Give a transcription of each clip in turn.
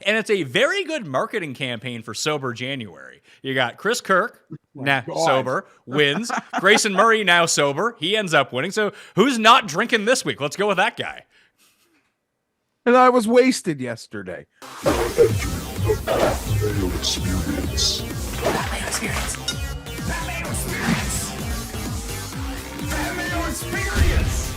And it's a very good marketing campaign for Sober January. You got Chris Kirk, now sober, wins. Grayson Murray, now sober. He ends up winning. So who's not drinking this week? Let's go with that guy. And I was wasted yesterday. Mayo Experience. Mayo Experience. Mayo Experience. Mayo Experience.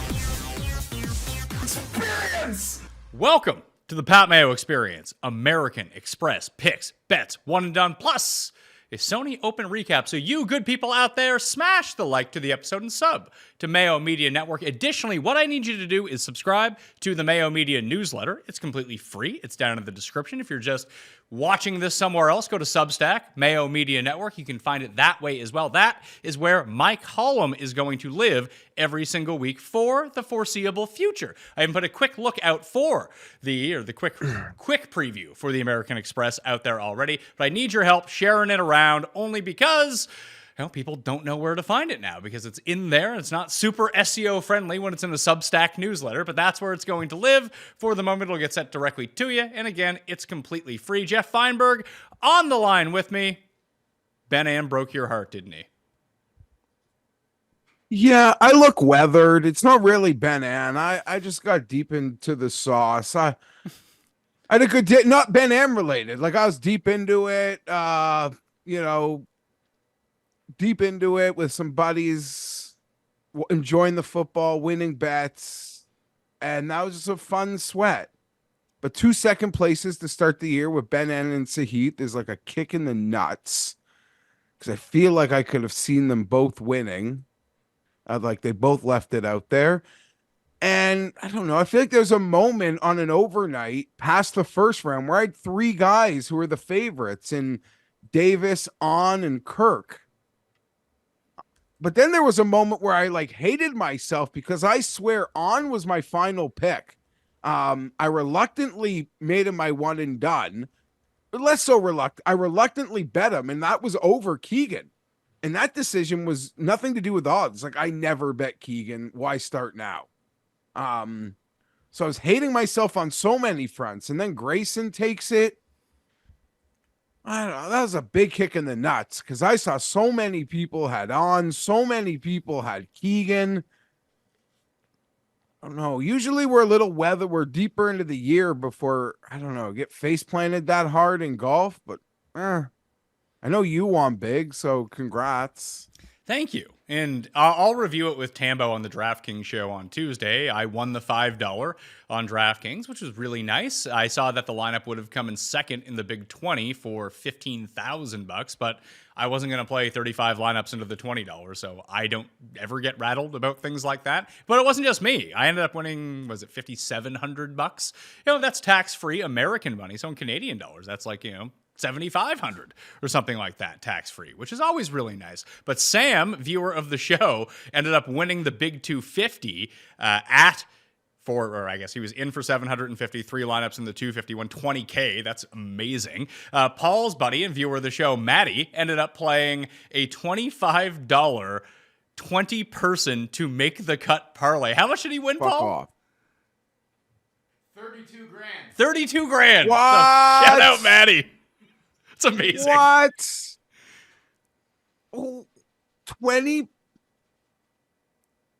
Experience. Welcome to the Pat Mayo Experience. American Express picks, bets, one and done, plus a Sony Open recap. So you good people out there, smash the like to the episode and sub to Mayo Media Network. Additionally, what I need you to do is subscribe to the Mayo Media newsletter. It's completely free. It's down in the description. If you're just watching this somewhere else, go to Substack, Mayo Media Network. You can find it that way as well. That is where my column is going to live every single week for the foreseeable future. I even put a quick look out for the quick preview for the American Express out there already. But I need your help sharing it around only because people don't know where to find it now because it's in there. It's not super SEO friendly when it's in the Substack newsletter, but that's where it's going to live. For the moment, it'll get sent directly to you. And again, it's completely free. Geoff Fienberg on the line with me. Ben Ann broke your heart, didn't he? Yeah, I look weathered. It's not really Ben Ann. I just got deep into the sauce. I had a good day, not Ben Ann related. Like I was deep into it, deep into it with some buddies, enjoying the football, winning bets, and that was just a fun sweat. But 2 second places to start the year with Ben Ann and Sahith is like a kick in the nuts because I feel like I could have seen them both winning. Like they both left it out there. And I don't know. I feel like there's a moment on an overnight past the first round where I had three guys who were the favorites in Davis, On, and Kirk. But then there was a moment where I hated myself because I swear On was my final pick. I reluctantly made him my one and done, but less so reluctant. I reluctantly bet him, and that was over Keegan. And that decision was nothing to do with odds. Like I never bet Keegan. Why start now? So I was hating myself on so many fronts, and then Grayson takes it. I don't know. That was a big kick in the nuts because I saw so many people had On, so many people had Keegan. I don't know. Usually we're deeper into the year before, get face planted that hard in golf, but I know you won big, so congrats. Thank you. And I'll review it with Tambo on the DraftKings show on Tuesday. I won the $5 on DraftKings, which was really nice. I saw that the lineup would have come in second in the Big 20 for $15,000, but I wasn't going to play 35 lineups into the $20, so I don't ever get rattled about things like that. But it wasn't just me. I ended up winning, was it $5,700? That's tax-free American money. So in Canadian dollars, that's $7,500 or something like that, tax-free, which is always really nice. But Sam, viewer of the show, ended up winning the Big 250 he was in for 750, three lineups in the 250, won $20K. That's amazing. Paul's buddy and viewer of the show, Maddie, ended up playing a $25 20-person to make the cut parlay. How much did he win, Fuck Paul? Off. 32 grand. 32 grand. What? So, shout out, Maddie. It's amazing. What? Oh, 20?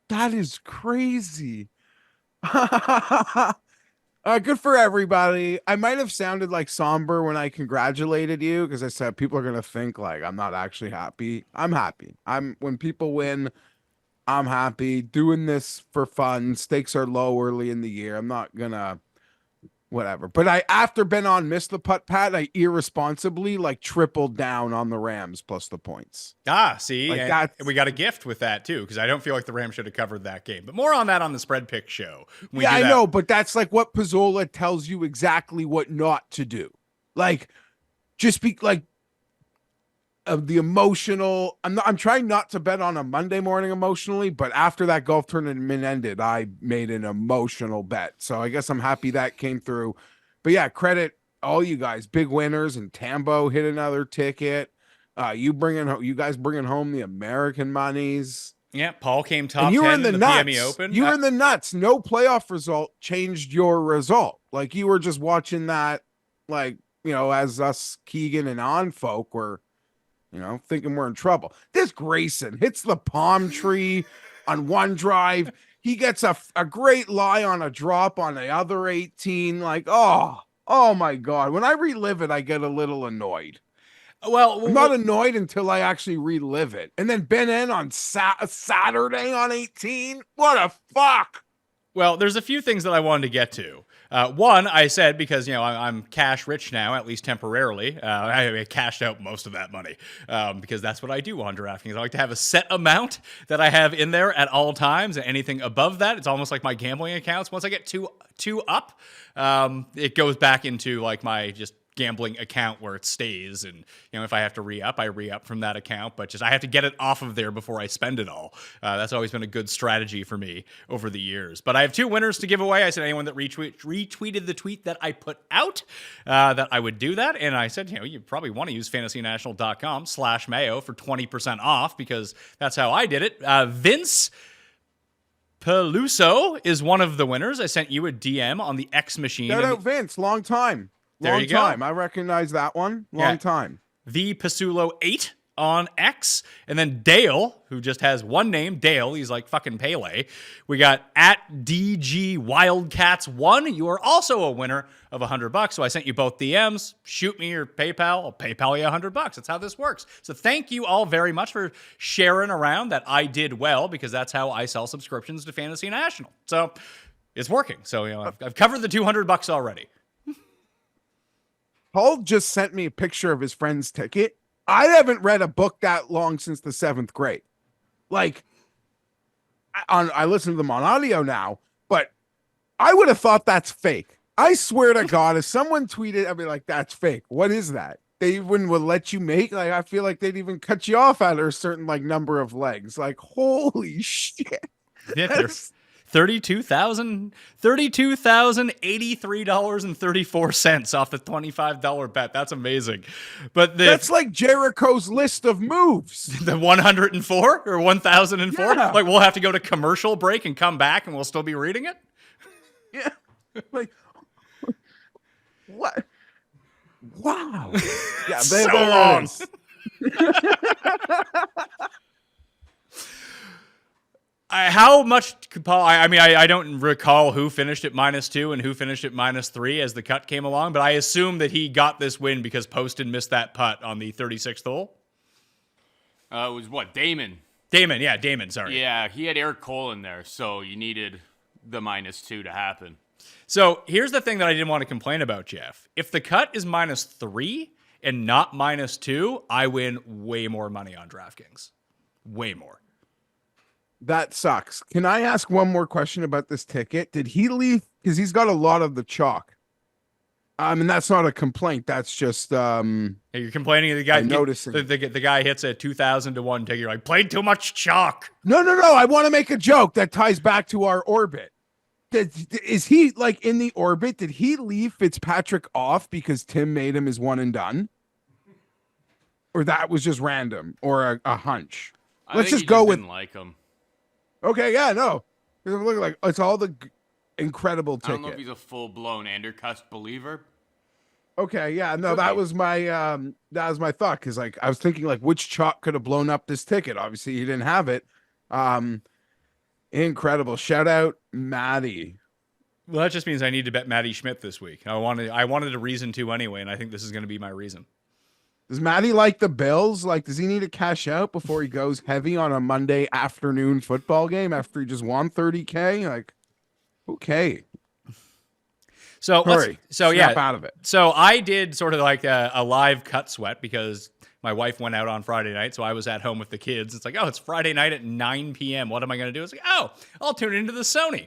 That is crazy. Good for everybody. I might have sounded somber when I congratulated you because I said people are going to think I'm not actually happy. I'm happy. When people win, I'm happy. Doing this for fun. Stakes are low early in the year. I'm not going to whatever. But after Ben On missed the putt, Pat, I irresponsibly tripled down on the Rams plus the points. See, and we got a gift with that too, because I don't feel like the Rams should have covered that game. But more on that on the Spread Pick show. I know, but that's what Pizzola tells you exactly what not to do. Just be of the emotional. I'm trying not to bet on a Monday morning emotionally, but after that golf tournament ended, I made an emotional bet. So I guess I'm happy that came through. But yeah, credit all you guys, big winners, and Tambo hit another ticket. You guys bringing home the American monies. Yeah, Paul came top and you 10 were in the nuts. PME Open. You were in the nuts. No playoff result changed your result. You were just watching that like, as us Keegan and on folk were, thinking we're in trouble. This Grayson hits the palm tree on one drive. He gets a great lie on a drop on the other 18. Like, oh my God. When I relive it, I get a little annoyed. Well, I'm not annoyed until I actually relive it. And then Ben N on Saturday on 18. What a fuck. Well, there's a few things that I wanted to get to. One, I said, because, I'm cash rich now, at least temporarily. I cashed out most of that money because that's what I do on DraftKings. I like to have a set amount that I have in there at all times, and anything above that, it's almost like my gambling accounts. Once I get two up, it goes back into like my just gambling account where it stays, and if I have to re-up, I re-up from that account, but just I have to get it off of there before I spend it all. That's always been a good strategy for me over the years. But I have 2 winners to give away. I said anyone that retweeted the tweet that I put out, that I would do that, and I said, you probably want to use fantasynational.com/Mayo for 20% off, because that's how I did it. Vince Peluso is one of the winners. I sent you a DM on the X machine. Shout out Vince, long time. There Long you time. go. I recognize that one. Long time. The Pasulo 8 on X. And then Dale, who just has one name, Dale. He's like fucking Pele. We got at DG Wildcats 1. You are also a winner of $100. So I sent you both DMs. Shoot me your PayPal. I'll PayPal you $100. That's how this works. So thank you all very much for sharing around that I did well, because that's how I sell subscriptions to Fantasy National. So it's working. So, I've covered the $200 already. Paul just sent me a picture of his friend's ticket. I haven't read a book that long since the 7th grade. Like, I listen to them on audio now, but I would have thought that's fake. I swear to God, if someone tweeted, I'd be like, that's fake. What is that? They even would let you make, like, I feel like they'd even cut you off at a certain, like, number of legs. Like, holy shit. Yeah, there's $32,083.34 off the $25 bet. That's amazing. But that's like Jericho's list of moves. The 104 or 1004? Yeah. Like, we'll have to go to commercial break and come back and we'll still be reading it? Yeah. Like, what? Wow. Yeah, So long. How much, Paul? I don't recall who finished at -2 and who finished at -3 as the cut came along, but I assume that he got this win because Poston missed that putt on the 36th hole. It was what, Damon? Damon, sorry. Yeah, he had Eric Cole in there, so you needed the -2 to happen. So here's the thing that I didn't want to complain about, Jeff. If the cut is -3 and not -2, I win way more money on DraftKings. Way more. That sucks. Can I ask one more question about this ticket? Did he leave? Because he's got a lot of the chalk. And that's not a complaint. That's just You're complaining the guy noticing the guy hits a 2,000 to 1 ticket. You're like, played too much chalk. No. I want to make a joke that ties back to our orbit. Is he like in the orbit? Did he leave Fitzpatrick off because Tim made him his one and done? Or that was just random or a hunch? Let's just go with didn't like him. Okay, yeah, no. It look like it's all the incredible ticket. I don't know if he's a full-blown Andercust believer. Okay, yeah, no, that was my thought, because like I was thinking like which chalk could have blown up this ticket. Obviously, he didn't have it. Incredible. Shout out Maddie. Well, that just means I need to bet Maddie Schmidt this week. I wanted a reason to anyway, and I think this is going to be my reason. Does Maddie like the Bills? Like, does he need to cash out before he goes heavy on a Monday afternoon football game after he just won $30K? Like, okay. So Snap out of it. So I did sort of like a live cut sweat because my wife went out on Friday night, so I was at home with the kids. It's like, oh, it's Friday night at 9 p.m. What am I going to do? It's like, oh, I'll tune into the Sony.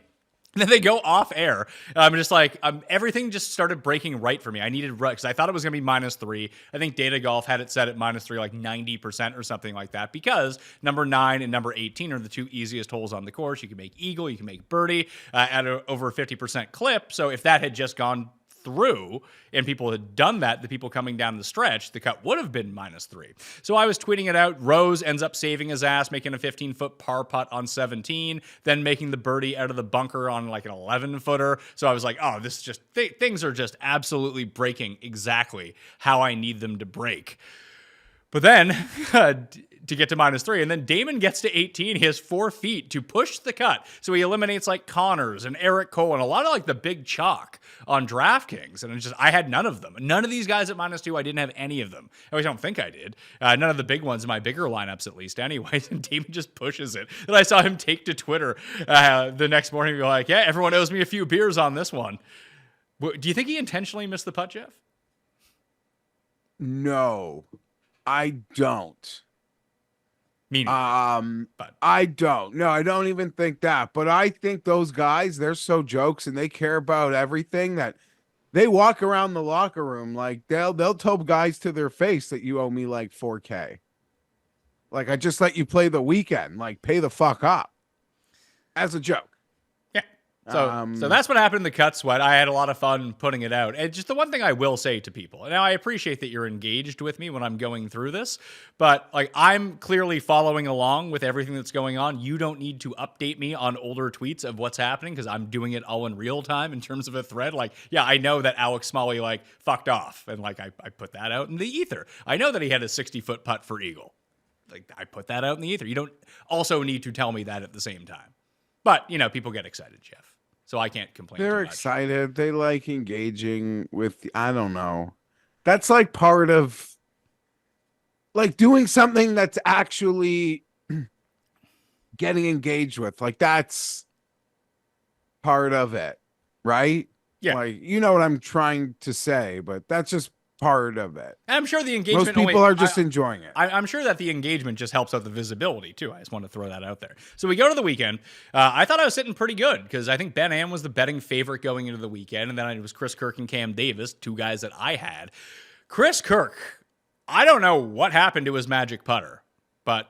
And then they go off air. I'm just like, everything just started breaking right for me. I needed, because I thought it was going to be -3. I think Data Golf had it set at -3, like 90% or something like that, because number 9 and number 18 are the 2 easiest holes on the course. You can make eagle, you can make birdie at over a 50% clip. So if that had just gone through and people had done that, the people coming down the stretch, the cut would have been -3. So I was tweeting it out. Rose ends up saving his ass, making a 15-foot par putt on 17, then making the birdie out of the bunker on like an 11-footer. So I was like, oh, this is just, things are just absolutely breaking exactly how I need them to break. But then to get to -3, and then Damon gets to 18. He has 4 feet to push the cut. So he eliminates like Connors and Eric Cole and a lot of like the big chalk on DraftKings. And it's just, I had none of them. None of these guys at -2, I didn't have any of them. At least I don't think I did. None of the big ones in my bigger lineups, at least, anyways. And Damon just pushes it. And I saw him take to Twitter the next morning and be like, yeah, everyone owes me a few beers on this one. Do you think he intentionally missed the putt, Geoff? No, I don't. Meaning, but I don't. No, I don't even think that. But I think those guys, they're so jokes and they care about everything that they walk around the locker room like they'll tell guys to their face that you owe me like $4K. Like I just let you play the weekend. Like pay the fuck up. As a joke. So that's what happened in the cut sweat. I had a lot of fun putting it out. And just the one thing I will say to people, now I appreciate that you're engaged with me when I'm going through this, but like I'm clearly following along with everything that's going on. You don't need to update me on older tweets of what's happening because I'm doing it all in real time in terms of a thread. Like, yeah, I know that Alex Smalley like fucked off and like I put that out in the ether. I know that he had a 60-foot putt for eagle. Like I put that out in the ether. You don't also need to tell me that at the same time. But, you know, people get excited, Geoff. So I can't complain. They're too much. excited. They like engaging with, I don't know. That's like part of like doing something that's actually getting engaged with. Like that's part of it, right? Yeah. Like, you know what I'm trying to say, but that's just part of it. And I'm sure the engagement. Most people are just enjoying it. I'm sure that the engagement just helps out the visibility too. I just want to throw that out there. So we go to the weekend. I thought I was sitting pretty good because I think Ben Am was the betting favorite going into the weekend, and then it was Chris Kirk and Cam Davis, 2 guys that I had. Chris Kirk, I don't know what happened to his magic putter, but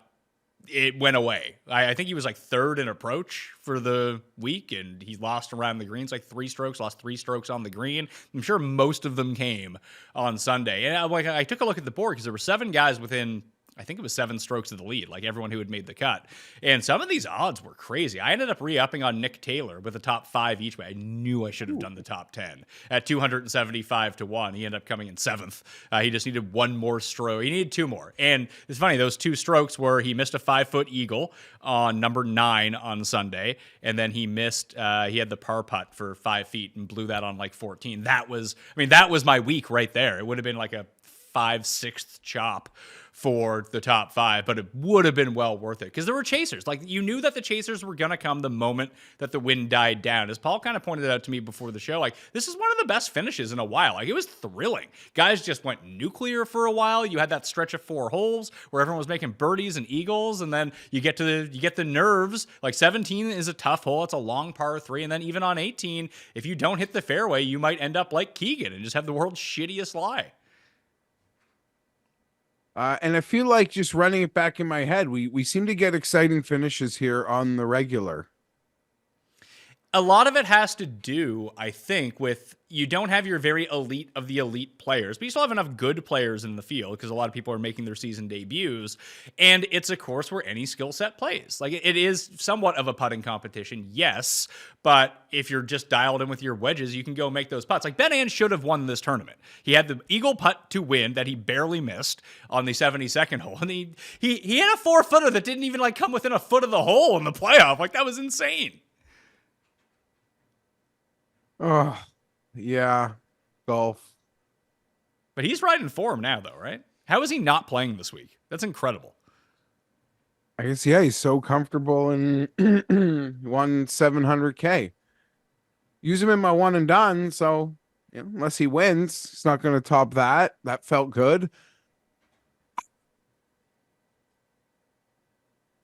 it went away. I think he was like 3rd in approach for the week, and he lost around the greens like 3 strokes, lost 3 strokes on the green. I'm sure most of them came on Sunday. And I took a look at the board because there were 7 guys within, I think it was 7 strokes of the lead, like everyone who had made the cut. And some of these odds were crazy. I ended up re-upping on Nick Taylor with a top 5 each way. I knew I should have done the top 10 at 275 to 1. He ended up coming in 7th. He just needed 1 more stroke. He needed 2 more. And it's funny, those 2 strokes were he missed a 5-foot eagle on number 9 on Sunday. And then he missed, he had the par putt for 5 feet and blew that on like 14. That was my week right there. It would have been like a 5/6 chop for the top 5, but it would have been well worth it because there were chasers. Like you knew that the chasers were going to come the moment that the wind died down. As Paul kind of pointed out to me before the show, like this is one of the best finishes in a while. Like it was thrilling. Guys just went nuclear for a while. You had that stretch of 4 holes where everyone was making birdies and eagles, and then you get the nerves. Like 17 is a tough hole. It's a long par 3, and then even on 18, if you don't hit the fairway, you might end up like Keegan and just have the world's shittiest lie. And I feel like just running it back in my head, we seem to get exciting finishes here on the regular. A lot of it has to do, I think, with you don't have your very elite of the elite players, but you still have enough good players in the field because a lot of people are making their season debuts. And it's a course where any skill set plays. Like it is somewhat of a putting competition, yes, but if you're just dialed in with your wedges, you can go make those putts. Like Ben An should have won this tournament. He had the eagle putt to win that he barely missed on the 72nd hole. And he had a 4-footer that didn't even like come within a foot of the hole in the playoff. Like that was insane. Oh, yeah. Golf. But he's riding form now, though, right? How is he not playing this week? That's incredible. I guess, yeah, he's so comfortable and won 700K. Use him in my one and done, so you know, unless he wins, he's not going to top that. That felt good.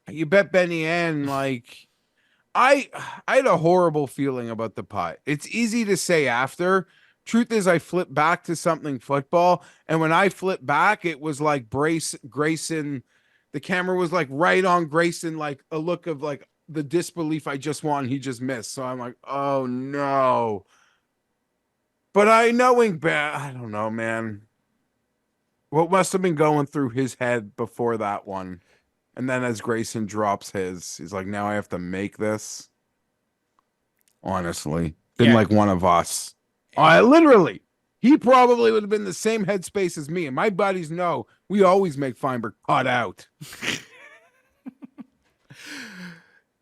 You bet Benny Ann, like... I had a horrible feeling about the putt. It's easy to say after. Truth is, I flipped back to something football, and when I flipped back, it was like Grayson. The camera was like right on Grayson, like a look of like the disbelief I just won. He just missed. So I'm like, oh no. But I don't know, man. What must have been going through his head before that one? And then as Grayson drops his, he's like, now I have to make this. Honestly, didn't Yeah. like one of us. I literally, he probably would have been the same headspace as me. And my buddies know we always make Fienberg cut out.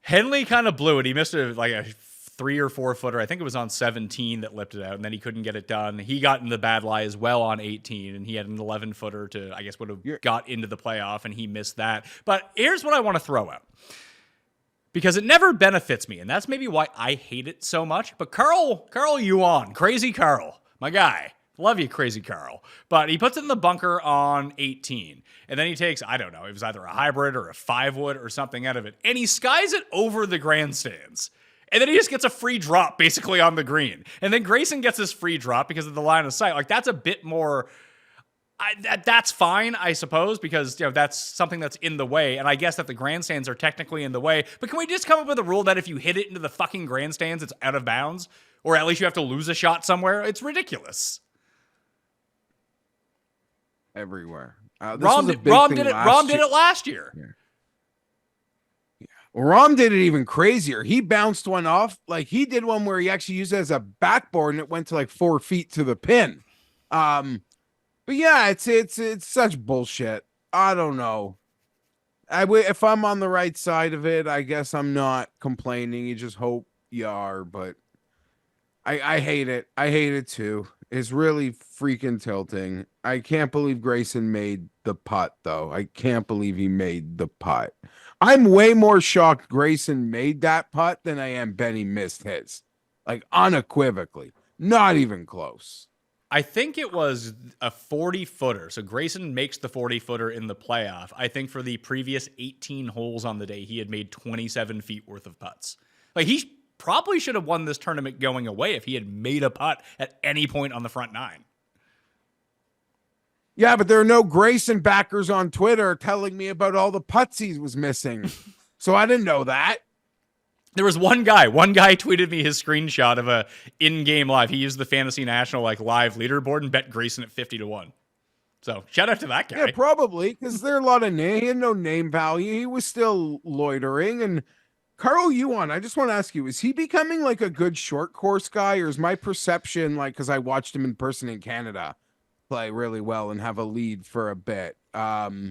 Henley kind of blew it. He missed a 3 or 4 footer. I think it was on 17 that lipped it out, and then he couldn't get it done. He got in the bad lie as well on 18, and he had an 11 footer to, I guess, would have got into the playoff, and he missed that. But here's what I want to throw out, because it never benefits me, and that's maybe why I hate it so much. But Carl Yuan, Crazy Carl, my guy. Love you, Crazy Carl. But he puts it in the bunker on 18. And then he takes, I don't know, it was either a hybrid or a 5-wood or something out of it. And he skies it over the grandstands. And then he just gets a free drop basically on the green. And then Grayson gets his free drop because of the line of sight. Like, that's a bit more... that's fine, I suppose, because that's something that's in the way. And I guess that the grandstands are technically in the way. But can we just come up with a rule that if you hit it into the fucking grandstands, it's out of bounds? Or at least you have to lose a shot somewhere? It's ridiculous. Everywhere. Rom did it last year. Yeah. Well, Rom did it even crazier. He bounced one off. Like, he did one where he actually used it as a backboard and it went to like 4 feet to the pin. But yeah, it's such bullshit. I don't know. If I'm on the right side of it, I guess I'm not complaining. You just hope you are, but I hate it. I hate it too. It's really freaking tilting. I can't believe Grayson made the putt, though. I can't believe he made the putt. I'm way more shocked Grayson made that putt than I am Benny missed his. Like, unequivocally. Not even close. I think it was a 40-footer. So Grayson makes the 40-footer in the playoff. I think for the previous 18 holes on the day, he had made 27 feet worth of putts. Like, he probably should have won this tournament going away if he had made a putt at any point on the front 9. Yeah, but there are no Grayson backers on Twitter telling me about all the putts he was missing. So I didn't know that. There was one guy tweeted me his screenshot of a in-game live. He used the Fantasy National live leaderboard and bet Grayson at 50-1. So shout out to that guy. Yeah, probably, because there are a lot of names. He had no name value. He was still loitering. And Carl Yuan, I just want to ask you, is he becoming like a good short course guy, or is my perception, like, because I watched him in person in Canada play really well and have a lead for a bit?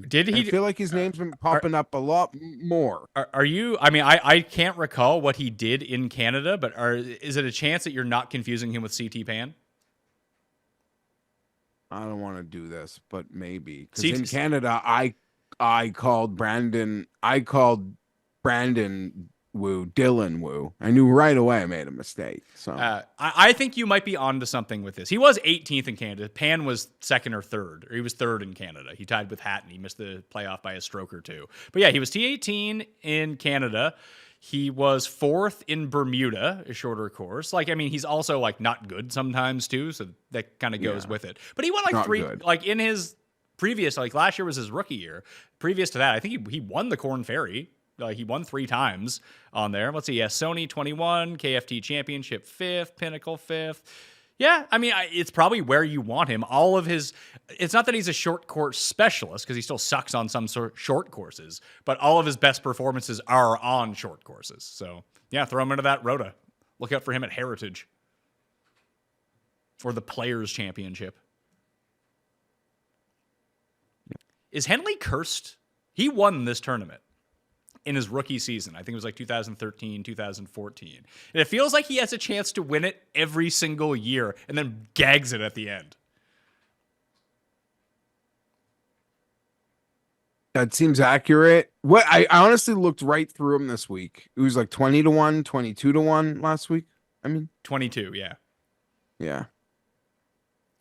Did he? I feel like his name's been popping up a lot more. Are you? I mean, I can't recall what he did in Canada, but is it a chance that you're not confusing him with CT Pan? I don't want to do this, but maybe, because in Canada, I called Brandon Wu, Dylan Wu. I knew right away I made a mistake. So I think you might be onto something with this. He was 18th in Canada. Pan was 2nd or 3rd, or he was 3rd in Canada. He tied with Hatton. He missed the playoff by a stroke or 2. But yeah, he was T18 in Canada. He was 4th in Bermuda, a shorter course. Like, I mean, he's also like not good sometimes too, so that kind of goes with it. But he won like not 3, good. like in his previous, like last year was his rookie year. Previous to that, I think he won the Corn Ferry. He won 3 times on there. Let's see. Yeah, Sony 21, KFT Championship 5th, Pinnacle 5th. Yeah, I mean, it's probably where you want him. All of his, it's not that he's a short course specialist because he still sucks on some sort of short courses, but all of his best performances are on short courses. So yeah, throw him into that Rota. Look out for him at Heritage or the Players Championship. Is Henley cursed? He won this tournament in his rookie season. I think it was like 2013, 2014. And it feels like he has a chance to win it every single year and then gags it at the end. that seems accurate. What I honestly looked right through him this week. It was like 20-1, 22-1 last week. I mean, 22, yeah. Yeah.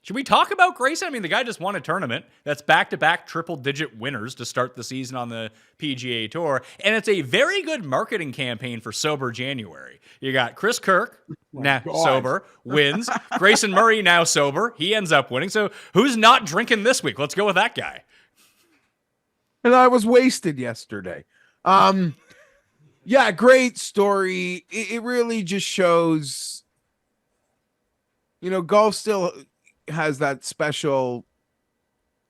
Should we talk about Grayson? I mean, the guy just won a tournament. That's back-to-back triple-digit winners to start the season on the PGA Tour. And it's a very good marketing campaign for Sober January. You got Chris Kirk, now sober, wins. Grayson Murray, now sober. He ends up winning. So who's not drinking this week? Let's go with that guy. And I was wasted yesterday. Yeah, great story. It really just shows... golf still has that special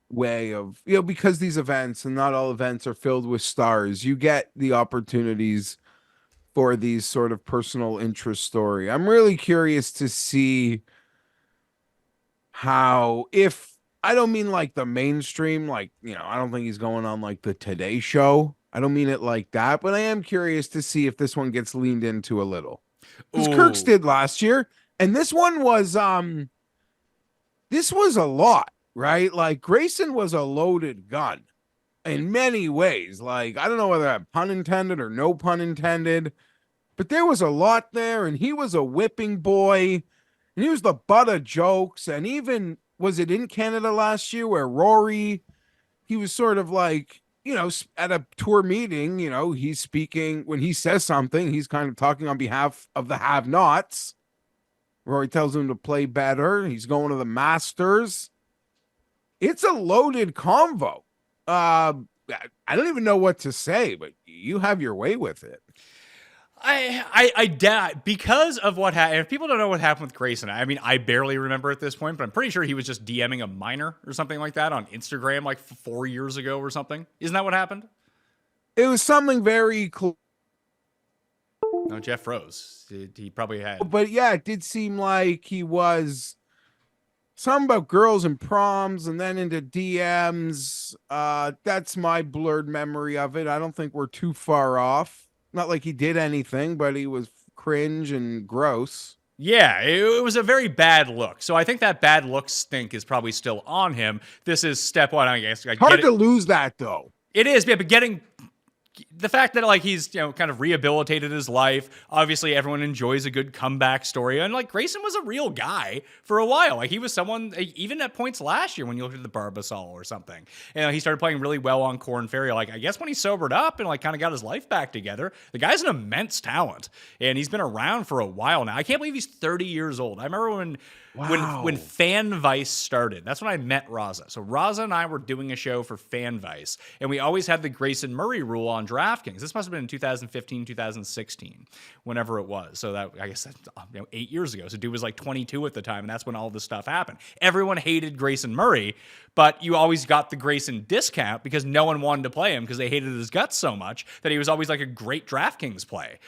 way of, because these events, and not all events are filled with stars, you get the opportunities for these sort of personal interest story. I'm really curious to see how, if I don't mean like the mainstream, like, I don't think he's going on like the Today Show. I don't mean it like that, but I am curious to see if this one gets leaned into a little. Because Kirk's Ooh. did last year, and this one was this was a lot, right? Like Grayson was a loaded gun in many ways. Like, I don't know whether that pun intended or no pun intended, but there was a lot there, and he was a whipping boy, and he was the butt of jokes. And even, was it in Canada last year where Rory, he was sort of like, at a tour meeting, he's speaking, when he says something, he's kind of talking on behalf of the have-nots. Rory tells him to play better. He's going to the Masters. It's a loaded convo. I don't even know what to say, but you have your way with it. I doubt, because of what happened. If people don't know what happened with Grayson, I mean, I barely remember at this point, but I'm pretty sure he was just DMing a minor or something like that on Instagram like 4 years ago or something. Isn't that what happened? It was something very close. No, Jeff froze. He probably had. But yeah, it did seem like he was something about girls and proms and then into DMs. That's my blurred memory of it. I don't think we're too far off. Not like he did anything, but he was cringe and gross. Yeah, it was a very bad look. So I think that bad look stink is probably still on him. This is step one, I guess. Hard to lose that, though. It is, yeah, but getting the fact that like he's kind of rehabilitated his life. Obviously, everyone enjoys a good comeback story, and like Grayson was a real guy for a while. Like he was someone, even at points last year when you looked at the Barbasol or something, and he started playing really well on Corn Ferry. Like I guess when he sobered up and like kind of got his life back together, the guy's an immense talent, and he's been around for a while now. I can't believe he's 30 years old. I remember when. Wow. When Fan Vice started, that's when I met Raza. So Raza and I were doing a show for Fan Vice, and we always had the Grayson Murray rule on DraftKings. This must have been in 2015, 2016, whenever it was. So that, I guess that's 8 years ago. So dude was like 22 at the time, and that's when all this stuff happened. Everyone hated Grayson Murray, but you always got the Grayson discount because no one wanted to play him because they hated his guts so much that he was always like a great DraftKings play.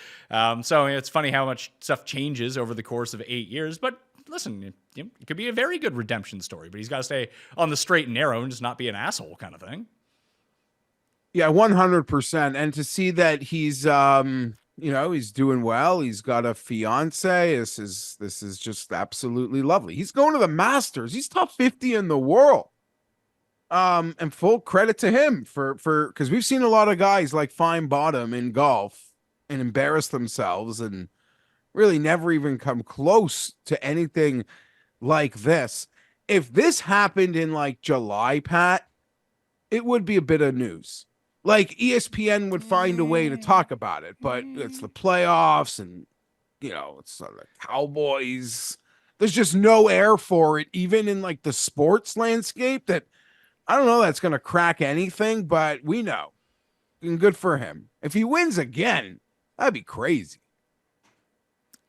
So it's funny how much stuff changes over the course of 8 years, but listen, it could be a very good redemption story, but he's got to stay on the straight and narrow and just not be an asshole kind of thing. Yeah, 100%. And to see that he's, he's doing well. He's got a fiance. This is just absolutely lovely. He's going to the Masters. He's top 50 in the world. And full credit to him for because we've seen a lot of guys like find bottom in golf and embarrass themselves and really never even come close to anything like this. If this happened in like July, Pat, it would be a bit of news. Like ESPN would find a way to talk about it, but it's the playoffs and, it's the Cowboys. There's just no air for it, even in like the sports landscape, that I don't know that's going to crack anything, but we know. And good for him. If he wins again, that'd be crazy.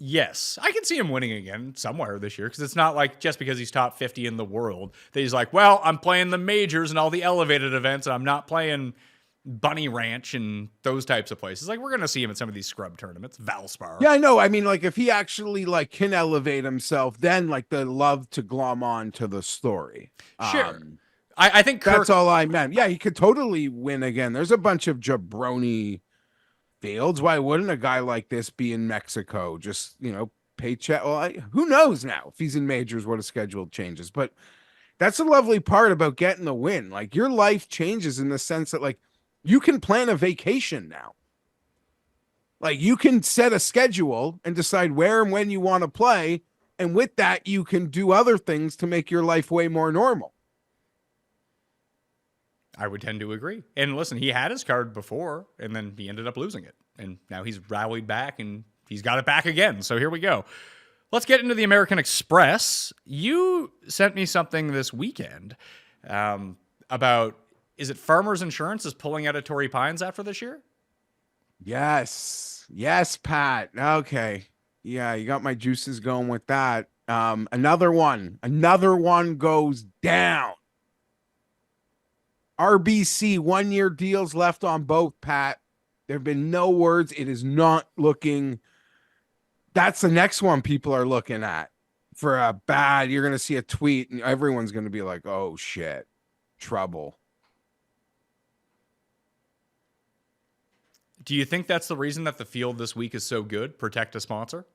Yes, I can see him winning again somewhere this year because it's not like just because he's top 50 in the world that he's like, well, I'm playing the majors and all the elevated events and I'm not playing Bunny Ranch and those types of places. Like we're going to see him at some of these scrub tournaments, Valspar. Yeah, I know. I mean, like if he actually like can elevate himself, then like the love to glom on to the story. Sure. I think Kirk, that's all I meant. Yeah, he could totally win again. There's a bunch of jabroni fields. Why wouldn't a guy like this be in Mexico? Just, paycheck. Well, who knows now if he's in majors, what a schedule changes. But that's a lovely part about getting the win. Like your life changes in the sense that like you can plan a vacation now. Like you can set a schedule and decide where and when you want to play. And with that, you can do other things to make your life way more normal. I would tend to agree. And listen, he had his card before, and then he ended up losing it. And now he's rallied back, and he's got it back again. So here we go. Let's get into the American Express. You sent me something this weekend about, is it Farmers Insurance is pulling out of Torrey Pines after this year? Yes. Yes, Pat. Okay. Yeah, you got my juices going with that. Another one goes down. RBC 1-year deals left on both, Pat. There have been no words. It is not looking. That's the next one people are looking at for a bad. You're going to see a tweet and everyone's going to be like, oh shit, trouble. Do you think that's the reason that the field this week is so good? Protect a sponsor?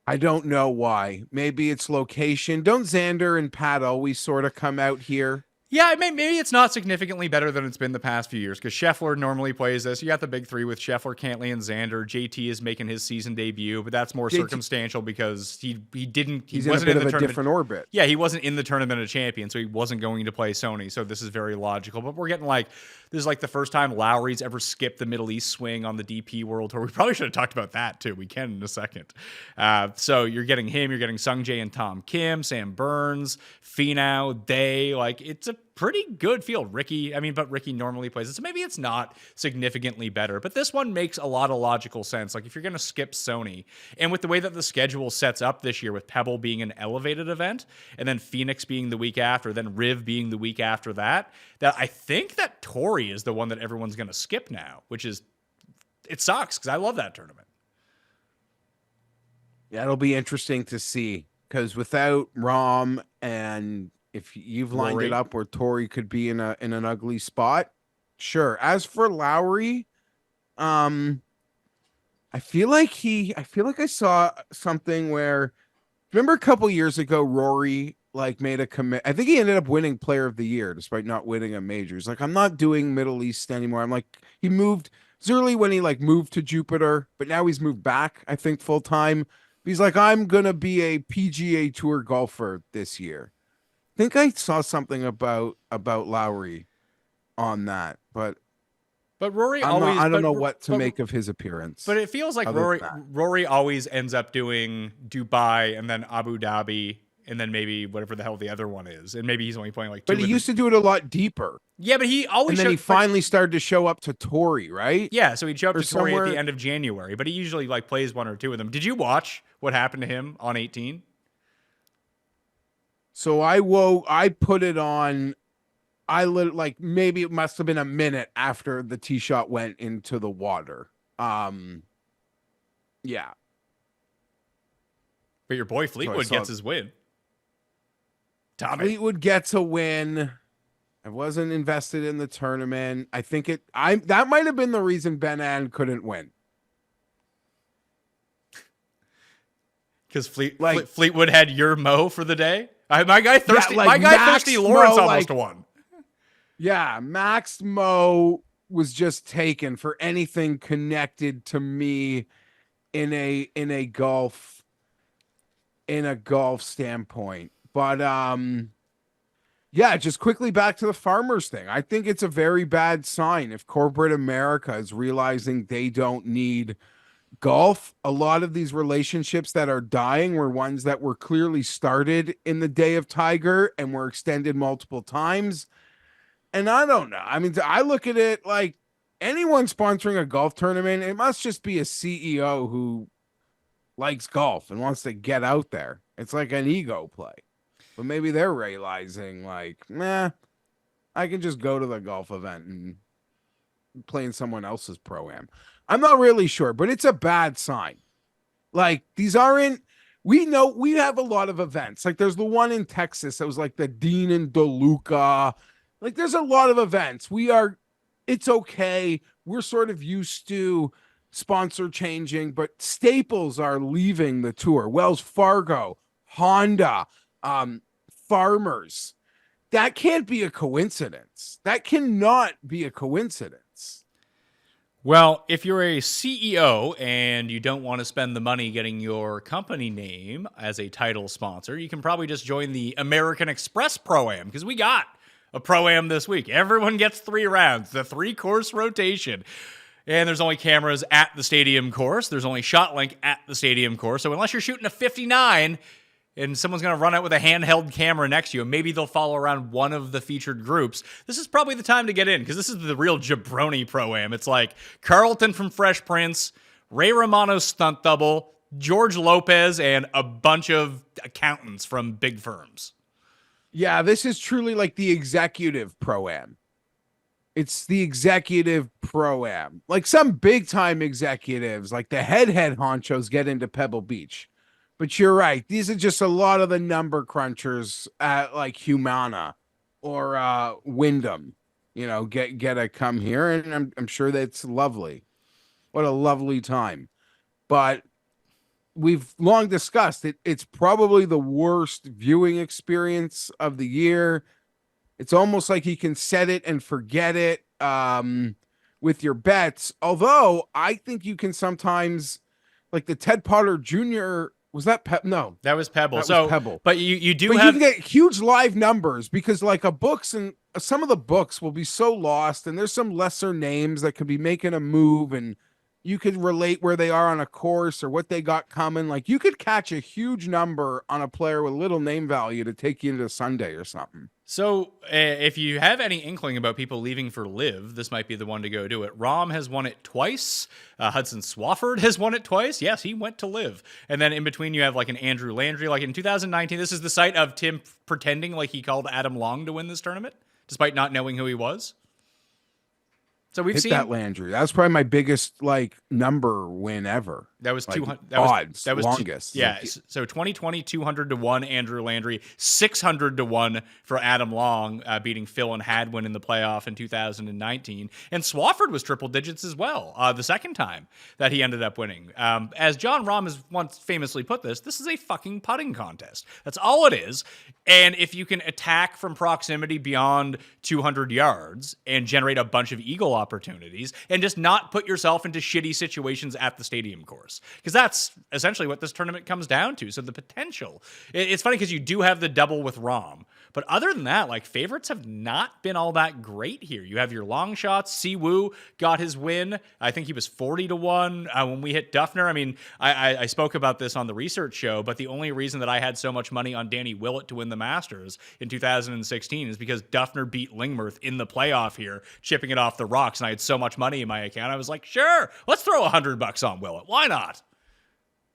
I don't know why. Maybe it's location. Don't Xander and Pat always sort of come out here? Yeah, maybe it's not significantly better than it's been the past few years because Scheffler normally plays this. You got the big three with Scheffler, Cantley, and Xander. JT is making his season debut, but that's more circumstantial because he wasn't in the tournament. Different orbit. Yeah, he wasn't in the Tournament of Champions, so he wasn't going to play Sony. So this is very logical. But we're getting this is the first time Lowry's ever skipped the Middle East swing on the DP World Tour. We probably should have talked about that too. We can in a second. So you're getting him. You're getting Sungjae and Tom Kim, Sam Burns, Finau, Day. It's a pretty good field. But Ricky normally plays it, so maybe it's not significantly better. But this one makes a lot of logical sense. If you're going to skip Sony, and with the way that the schedule sets up this year with Pebble being an elevated event, and then Phoenix being the week after, then Riv being the week after that I think that Torrey is the one that everyone's going to skip now, it sucks because I love that tournament. Yeah, it'll be interesting to see because without Rom and if you've lined Rory. it up where Torrey could be in an ugly spot, sure. As for Lowry, I feel like I saw something where remember a couple years ago Rory made a commit. I think he ended up winning Player of the Year despite not winning a major. He's I'm not doing Middle East anymore. He moved. It was early when he moved to Jupiter, but now he's moved back. I think full time. He's I'm gonna be a PGA Tour golfer this year. I think I saw something about Lowry on that, but Rory I don't know what to make of his appearance. But it feels like Rory always ends up doing Dubai and then Abu Dhabi and then maybe whatever the hell the other one is, and maybe he's only playing two. But he used to do it a lot deeper. Yeah, but he always. And then he finally started to show up to Torrey, right? Yeah, so he'd show up to Torrey somewhere... at the end of January, but he usually plays one or two of them. Did you watch what happened to him on 18? So I put it on. Maybe it must have been a minute after the tee shot went into the water. Yeah. But your boy Fleetwood gets his win. Tommy. Fleetwood gets a win. I wasn't invested in the tournament. I think that might have been the reason Ben Ann couldn't win. Because Fleetwood had your Mo for the day. My guy Thirsty. Yeah, my guy Max Thirsty Lawrence Mo, almost won. Yeah, Max Mo was just taken for anything connected to me in a golf standpoint. But yeah, just quickly back to the Farmers thing. I think it's a very bad sign if corporate America is realizing they don't need golf. A lot of these relationships that are dying were ones that were clearly started in the day of Tiger and were extended multiple times. And I don't know. I look at it like anyone sponsoring a golf tournament, it must just be a CEO who likes golf and wants to get out there. It's like an ego play. But maybe they're realizing I can just go to the golf event and play in someone else's pro-am. I'm not really sure, but it's a bad sign. These aren't, we know we have a lot of events. There's the one in Texas that was the Dean and DeLuca. There's a lot of events. It's okay. We're sort of used to sponsor changing, but staples are leaving the tour. Wells Fargo, Honda, Farmers. That can't be a coincidence. That cannot be a coincidence. Well, if you're a CEO and you don't want to spend the money getting your company name as a title sponsor, you can probably just join the American Express Pro-Am because we got a Pro-Am this week. Everyone gets 3 rounds, the 3-course rotation. And there's only cameras at the stadium course. There's only ShotLink at the stadium course. So unless you're shooting a 59 and someone's going to run out with a handheld camera next to you, and maybe they'll follow around one of the featured groups, this is probably the time to get in because this is the real jabroni Pro-Am. It's Carlton from Fresh Prince, Ray Romano's stunt double, George Lopez and a bunch of accountants from big firms. Yeah, this is truly like the executive pro-am. It's the executive pro-am. Like some big-time executives, like the head honchos get into Pebble Beach. But you're right. These are just a lot of the number crunchers at like Humana or Wyndham. You know, get to come here, and I'm sure that's lovely. What a lovely time. But we've long discussed it. It's probably the worst viewing experience of the year. It's almost like you can set it and forget it with your bets. Although I think you can sometimes, like the Ted Potter Jr. Was that no? That was Pebble. That was Pebble. But you do But have you can get huge live numbers because like a books and some of the books will be so lost, and there's some lesser names that could be making a move, and you could relate where they are on a course or what they got coming. Like you could catch a huge number on a player with little name value to take you into Sunday or something. So, if you have any inkling about people leaving for Live, this might be the one to go do it. Rahm has won it twice. Hudson Swafford has won it twice. Yes, he went to Live. And then in between, you have like an Andrew Landry. Like in 2019, this is the site of Tim pretending like he called Adam Long to win this tournament, despite not knowing who he was. So we've seen that Landry. That was probably my biggest like number win ever. That was like, 200 odds. That was longest. Yeah. So 2020 200-1 Andrew Landry, 600-1 for Adam Long, beating Phil and Hadwin in the playoff in 2019. And Swafford was triple digits as well. The second time that he ended up winning. As John Rahm has once famously put this is a fucking putting contest. That's all it is. And if you can attack from proximity beyond 200 yards and generate a bunch of eagle opportunities and just not put yourself into shitty situations at the stadium course, because that's essentially what this tournament comes down to. So the potential, it's funny because you do have the double with Rahm, but other than that, like favorites have not been all that great here. You have your long shots. Siwoo got his win. I think he was 40-1 when we hit Duffner. I mean, I spoke about this on the research show, but the only reason that I had so much money on Danny Willett to win the Masters in 2016 is because Duffner beat Lingmerth in the playoff here, chipping it off the rocks, and I had so much money in my account. I was like, sure, let's throw $100 on Willett. Why not?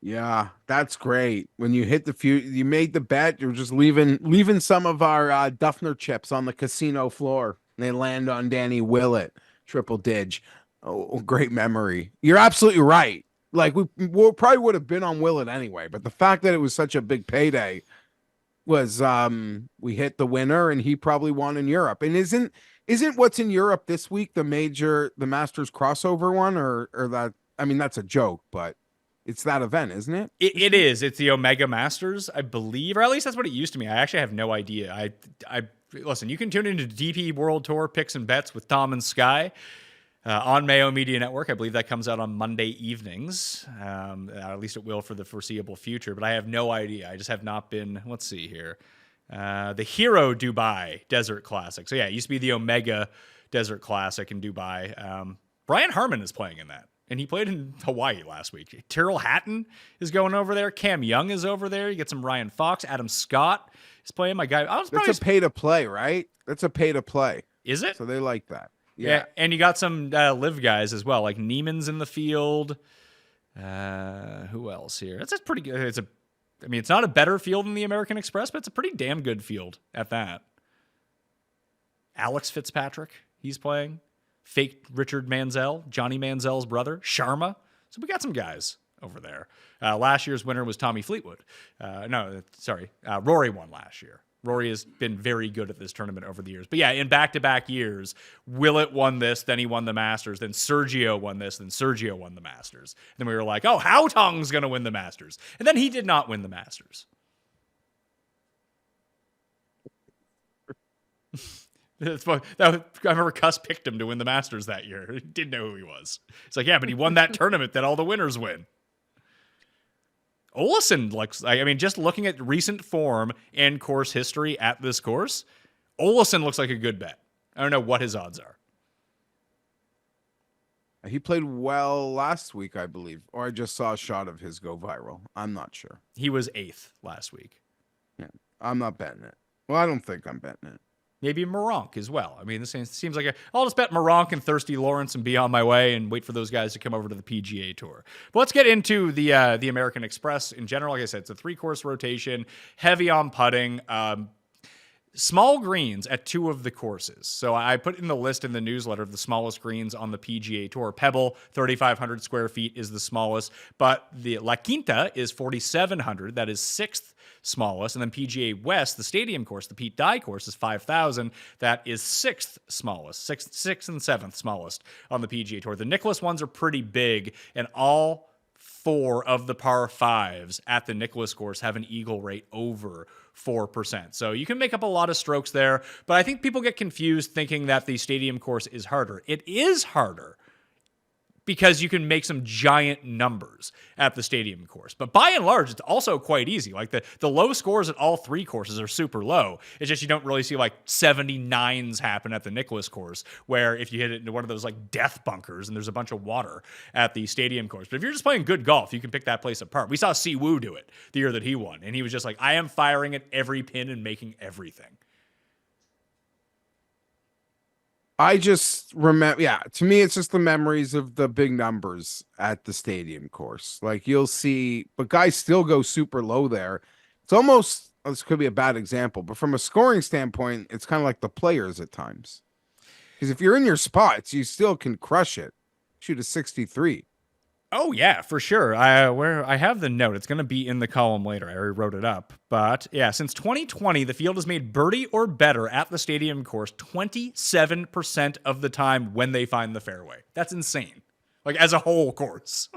Yeah, that's great. When you hit the few, you made the bet. You're just leaving some of our Duffner chips on the casino floor. And they land on Danny Willett, triple dig. Oh, great memory. You're absolutely right. Like we probably would have been on Willett anyway, but the fact that it was such a big payday was we hit the winner, and he probably won in Europe. And isn't what's in Europe this week the Masters crossover one, or that? I mean, that's a joke, but it's that event, isn't it? It is. It's the Omega Masters, I believe, or at least that's what it used to be. I actually have no idea. I listen. You can tune into DP World Tour picks and bets with Tom and Sky on Mayo Media Network. I believe that comes out on Monday evenings. At least it will for the foreseeable future. But I have no idea. I just have not been. Let's see here. The Hero Dubai Desert Classic. So yeah, it used to be the Omega Desert Classic in Dubai. Brian Harmon is playing in that. And he played in Hawaii last week. Tyrrell Hatton is going over there. Cam Young is over there. You get some Ryan Fox. Adam Scott is playing. My guy. That's a pay to play, right? That's a pay to play. Is it? So they like that. Yeah. And you got some live guys as well, like Neiman's in the field. Who else here? That's pretty good. It's not a better field than the American Express, but it's a pretty damn good field at that. Alex Fitzpatrick, he's playing. Fake Richard Manziel, Johnny Manziel's brother, Sharma. So we got some guys over there. Last year's winner was Tommy Fleetwood. Rory won last year. Rory has been very good at this tournament over the years. But yeah, in back-to-back years, Willett won this, then he won the Masters, then Sergio won this, then Sergio won the Masters. And then we were like, oh, Haotong's going to win the Masters. And then he did not win the Masters. I remember Cuss picked him to win the Masters that year. He didn't know who he was. It's like, yeah, but he won that tournament that all the winners win. Olesen looks, just looking at recent form and course history at this course, Olesen looks like a good bet. I don't know what his odds are. He played well last week, I believe, or I just saw a shot of his go viral. I'm not sure. He was 8th last week. Yeah, I'm not betting it. Well, I don't think I'm betting it. Maybe Moronk as well. I mean, this seems like I'll just bet Moronk and Thirsty Lawrence and be on my way and wait for those guys to come over to the PGA Tour. But let's get into the American Express in general. Like I said, it's a 3-course rotation, heavy on putting. Small greens at 2 of the courses. So I put in the list in the newsletter of the smallest greens on the PGA Tour. Pebble, 3,500 square feet is the smallest, but the La Quinta is 4,700. That is 6th smallest. And then PGA West, the stadium course, the Pete Dye course, is 5,000. That is 6th smallest, 6th and 7th smallest on the PGA Tour. The Nicklaus ones are pretty big, and all 4 of the par 5s at the Nicklaus course have an eagle rate over 4%. So you can make up a lot of strokes there, but I think people get confused thinking that the stadium course is harder. It is harder because you can make some giant numbers at the stadium course. But by and large, it's also quite easy. Like the low scores at all 3 courses are super low. It's just you don't really see like 79s happen at the Nicklaus course, where if you hit it into one of those like death bunkers and there's a bunch of water at the stadium course. But if you're just playing good golf, you can pick that place apart. We saw Si Woo do it the year that he won, and he was just like, I am firing at every pin and making everything. I just remember, to me, it's just the memories of the big numbers at the stadium course. Like you'll see, but guys still go super low there. It's almost, this could be a bad example, but from a scoring standpoint, it's kind of like the players at times. Because if you're in your spots, you still can crush it. Shoot a 63. Oh yeah, for sure. I have the note. It's going to be in the column later. I already wrote it up. But yeah, since 2020, the field has made birdie or better at the stadium course 27% of the time when they find the fairway. That's insane. Like as a whole course.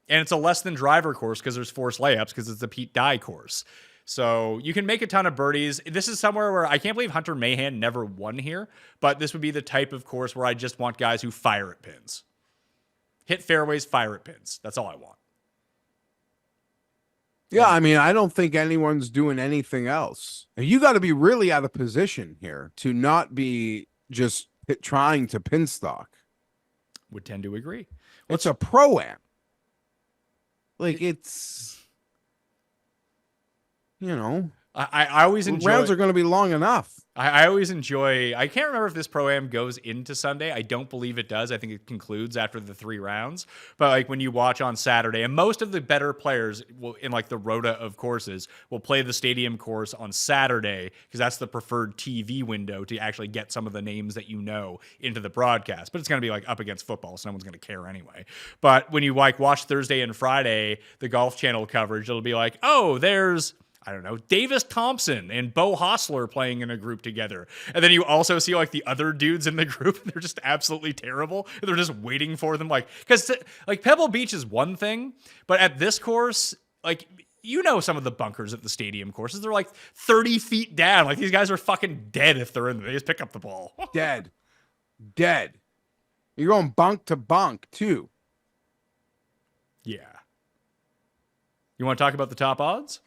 And it's a less than driver course because there's forced layups because it's the Pete Dye course. So you can make a ton of birdies. This is somewhere where I can't believe Hunter Mahan never won here, but this would be the type of course where I just want guys who fire at pins. Hit fairways, fire at pins. That's all I want. Yeah, I mean, I don't think anyone's doing anything else. You got to be really out of position here to not be just trying to pin stock. Would tend to agree. It's a pro-am. Like it's... You know, I always enjoy rounds are going to be long enough. I always enjoy. I can't remember if this pro-am goes into Sunday. I don't believe it does. I think it concludes after the 3 rounds. But like when you watch on Saturday, and most of the better players will in like the rota of courses will play the stadium course on Saturday because that's the preferred TV window to actually get some of the names that you know into the broadcast. But it's going to be like up against football, so no one's going to care anyway. But when you like watch Thursday and Friday, the Golf Channel coverage, it'll be like, oh, there's, I don't know, Davis Thompson and Bo Hostler playing in a group together. And then you also see like the other dudes in the group. They're just absolutely terrible. They're just waiting for them. Like, because like Pebble Beach is one thing, but at this course, like, you know, some of the bunkers at the stadium courses, they're like 30 feet down. Like these guys are fucking dead if they're in there. They just pick up the ball. Dead. You're going bunk to bunk too. Yeah. You want to talk about the top odds?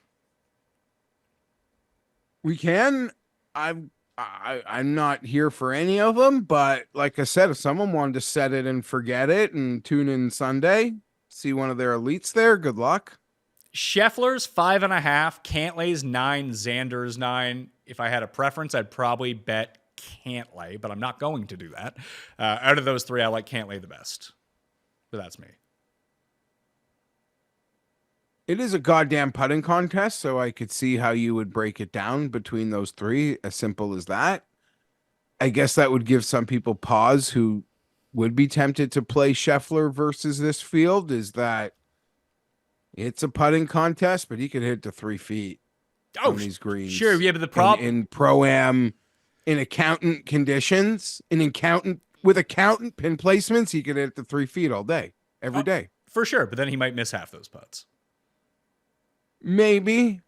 We can. I'm not here for any of them, but like I said, if someone wanted to set it and forget it and tune in Sunday, see one of their elites there, good luck. Scheffler's 5.5, Cantlay's 9, Xander's 9. If I had a preference, I'd probably bet Cantlay, but I'm not going to do that. Out of those 3, I like Cantlay the best. But that's me. It is a goddamn putting contest, so I could see how you would break it down between those 3, as simple as that. I guess that would give some people pause who would be tempted to play Scheffler versus this field, is that it's a putting contest, but he could hit to 3 feet on these greens. Sure, yeah, but the problem... In pro-am, in accountant conditions, with accountant pin placements, he could hit to 3 feet all day, every day. For sure, but then he might miss half those putts. Maybe.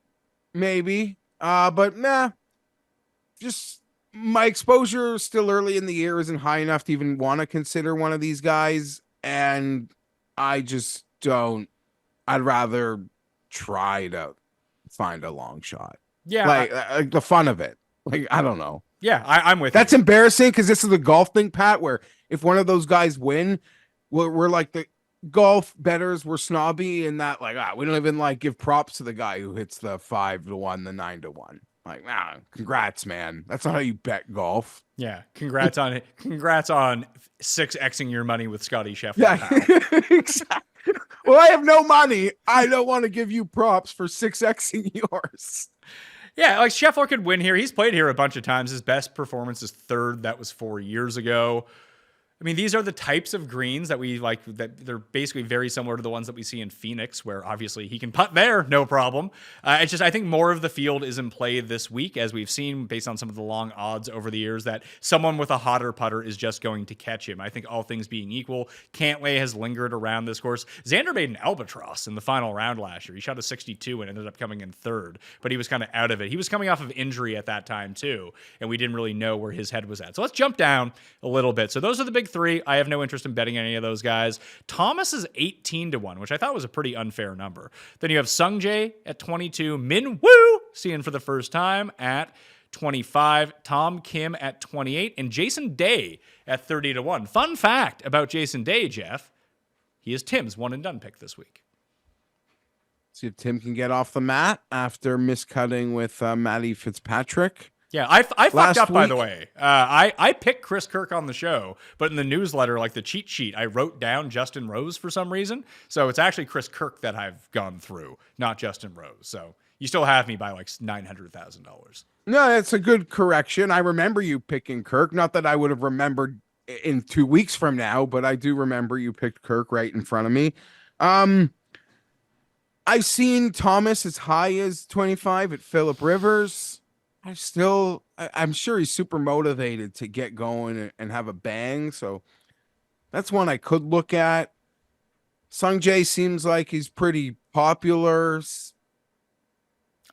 But nah. Just my exposure still early in the year isn't high enough to even want to consider one of these guys. And I just don't. I'd rather try to find a long shot. Yeah. Like the fun of it. Like, I don't know. Yeah, I'm with you. That's embarrassing because this is a golf thing, Pat, where if one of those guys win, we're like the golf bettors were snobby and that like we don't even like give props to the guy who hits the 5-1, the 9-1. Like, nah, congrats, man. That's not how you bet golf. Yeah, congrats on 6xing your money with Scotty Scheffler. Yeah, pal. exactly. Well, I have no money. I don't want to give you props for 6xing yours. Yeah, like Scheffler could win here. He's played here a bunch of times. His best performance is third. That was 4 years ago. I mean, these are the types of greens that we like, that they're basically very similar to the ones that we see in Phoenix, where obviously he can putt there, no problem. It's just, I think more of the field is in play this week, as we've seen based on some of the long odds over the years, that someone with a hotter putter is just going to catch him. I think all things being equal, Cantlay has lingered around this course. Xander made an albatross in the final round last year. He shot a 62 and ended up coming in third, but he was kind of out of it. He was coming off of injury at that time too, and we didn't really know where his head was at. So let's jump down a little bit. So those are the big three. I have no interest in betting any of those guys. Thomas is 18-1, which I thought was a pretty unfair number. Then you have Sungjae at 22, Min Woo seeing for the first time at 25, Tom Kim at 28, and Jason Day at 30-1. Fun fact about Jason Day, Geoff, he is Tim's one and done pick this week. See if Tim can get off the mat after miscutting with Matty Fitzpatrick. Yeah, I fucked up, by week. the way. I picked Chris Kirk on the show, but in the newsletter, like the cheat sheet, I wrote down Justin Rose for some reason. So it's actually Chris Kirk that I've gone through, not Justin Rose. So you still have me by like $900,000. No, that's a good correction. I remember you picking Kirk. Not that I would have remembered in 2 weeks from now, but I do remember you picked Kirk right in front of me. I've seen Thomas as high as 25 at Phillip Rivers. I'm sure he's super motivated to get going and have a bang. So that's one I could look at. Sungjae seems like he's pretty popular.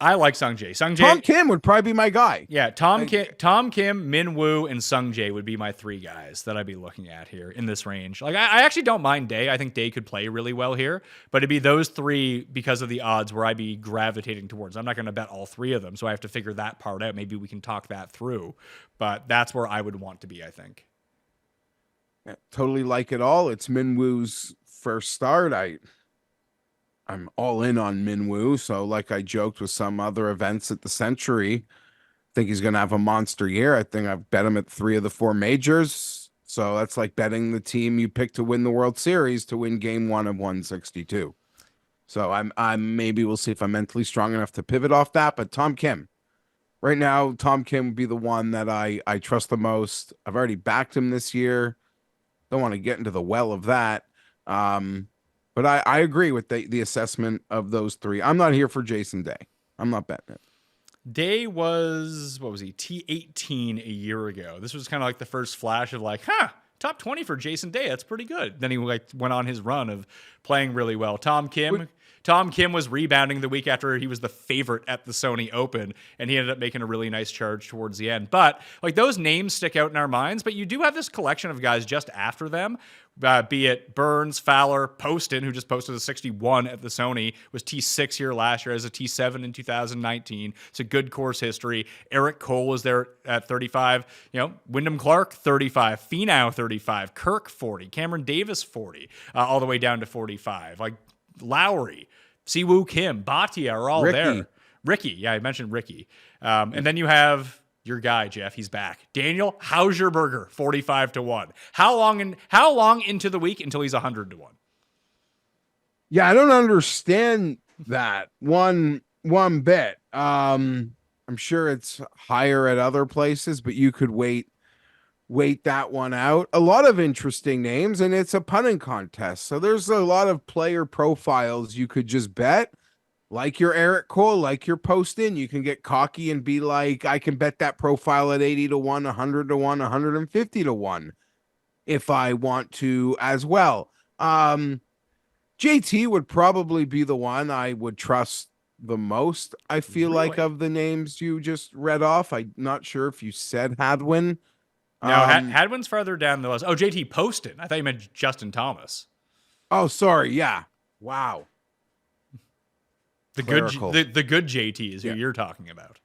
I like Sungjae. Tom Kim would probably be my guy. Yeah, Tom Kim, Min Woo, and Sungjae would be my three guys that I'd be looking at here in this range. Like, I actually don't mind Day. I think Day could play really well here, but it'd be those three because of the odds where I'd be gravitating towards. I'm not going to bet all three of them, so I have to figure that part out. Maybe we can talk that through, but that's where I would want to be, I think. Yeah, totally like it all. It's Min Woo's first start. I'm all in on Min Woo. So like I joked with some other events at the Century, I think he's going to have a monster year. I think I've bet him at 3 of the 4 majors. So that's like betting the team you pick to win the World Series to win game 1 of 162. So I'm maybe we'll see if I'm mentally strong enough to pivot off that. But Tom Kim, right now, Tom Kim would be the one that I trust the most. I've already backed him this year. Don't want to get into the well of that. But I agree with the assessment of those three. I'm not here for Jason Day. I'm not betting it. Day was, what was he, T18 a year ago. This was kind of like the first flash of like, top 20 for Jason Day. That's pretty good. Then he like went on his run of playing really well. Tom Kim was rebounding the week after he was the favorite at the Sony Open, and he ended up making a really nice charge towards the end. But like those names stick out in our minds, but you do have this collection of guys just after them, be it Burns, Fowler, Poston, who just posted a 61 at the Sony, was T6 here last year, as a T7 in 2019. It's a good course history. Eric Cole was there at 35. Wyndham Clark, 35. Finau, 35. Kirk, 40. Cameron Davis, 40. All the way down to 45. Like Lowry, Siwoo Kim, Bhatia are all there. Ricky, yeah, I mentioned Ricky. And then you have your guy, Geoff. He's back. Daniel Hauserberger, 45-1. How long into the week until he's 100-1? Yeah, I don't understand that one bit. I'm sure it's higher at other places, but you could wait that one out. A lot of interesting names, and it's a punting contest. So there's a lot of player profiles you could just bet. Like your Eric Cole, like your Poston, you can get cocky and be like, I can bet that profile at 80-1, 100-1, 150-1 if I want to as well. JT would probably be the one I would trust the most, I feel like, of the names you just read off. I'm not sure if you said Hadwin. No, Hadwin's farther down the list. Oh, JT Poston. I thought you meant Justin Thomas. Oh, sorry. Yeah. Wow. The good JT is who you're talking about.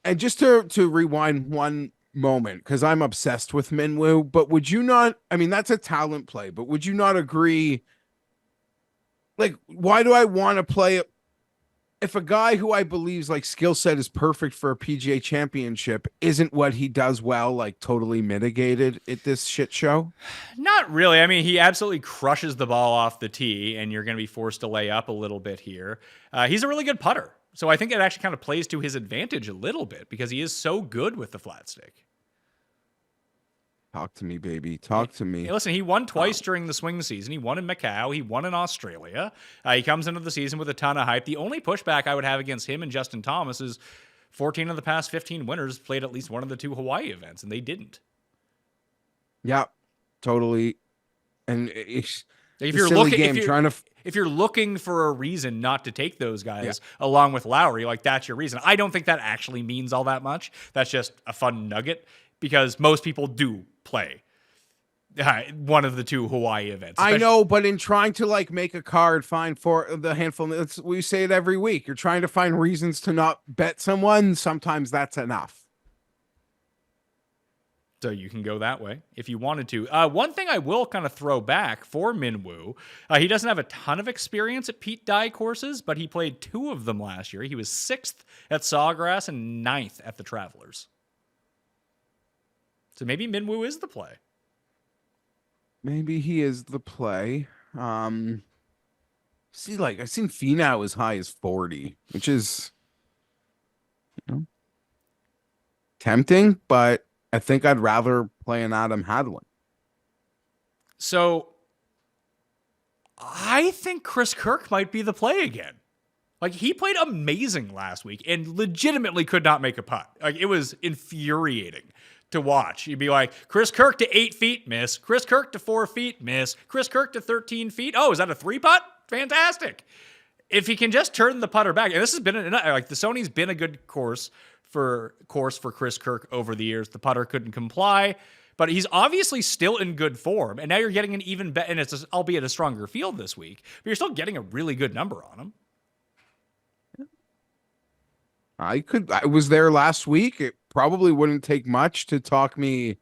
And just to rewind one moment, because I'm obsessed with Min Woo, but would you not, I mean, that's a talent play, but would you not agree? Like, why do I want to play if a guy who I believe's like skill set is perfect for a PGA championship isn't what he does well, like totally mitigated at this shit show? Not really. I mean, he absolutely crushes the ball off the tee, and you're going to be forced to lay up a little bit here. He's a really good putter. So I think it actually kind of plays to his advantage a little bit because he is so good with the flat stick. Talk to me, baby. Talk to me. Hey, listen, he won twice during the swing season. He won in Macau. He won in Australia. He comes into the season with a ton of hype. The only pushback I would have against him and Justin Thomas is 14 of the past 15 winners played at least one of the 2 Hawaii events, and they didn't. Yeah, totally. And if you're looking for a reason not to take those guys along with Lowry, like that's your reason. I don't think that actually means all that much. That's just a fun nugget because most people do play one of the 2 Hawaii events. I know, but in trying to like make a card, find for the handful, we say it every week. You're trying to find reasons to not bet someone. Sometimes that's enough. So you can go that way if you wanted to. One thing I will kind of throw back for Minwoo, he doesn't have a ton of experience at Pete Dye courses, but he played 2 of them last year. He was 6th at Sawgrass and 9th at the Travelers. So maybe Minwoo is the play. Maybe he is the play. See, like I've seen Finau as high as 40, which is, tempting, but I think I'd rather play an Adam Hadwin. So I think Chris Kirk might be the play again. Like, he played amazing last week and legitimately could not make a putt. Like, it was infuriating to watch. You'd be like, Chris Kirk to 8 feet, miss. Chris Kirk to 4 feet, miss. Chris Kirk to 13 feet. Oh, is that a 3-putt? Fantastic. If he can just turn the putter back, and this has been, like, the Sony's been a good course for Chris Kirk over the years. The putter couldn't comply, but he's obviously still in good form. And now you're getting an even better, and it's albeit a stronger field this week, but you're still getting a really good number on him. I was there last week. It probably wouldn't take much to talk me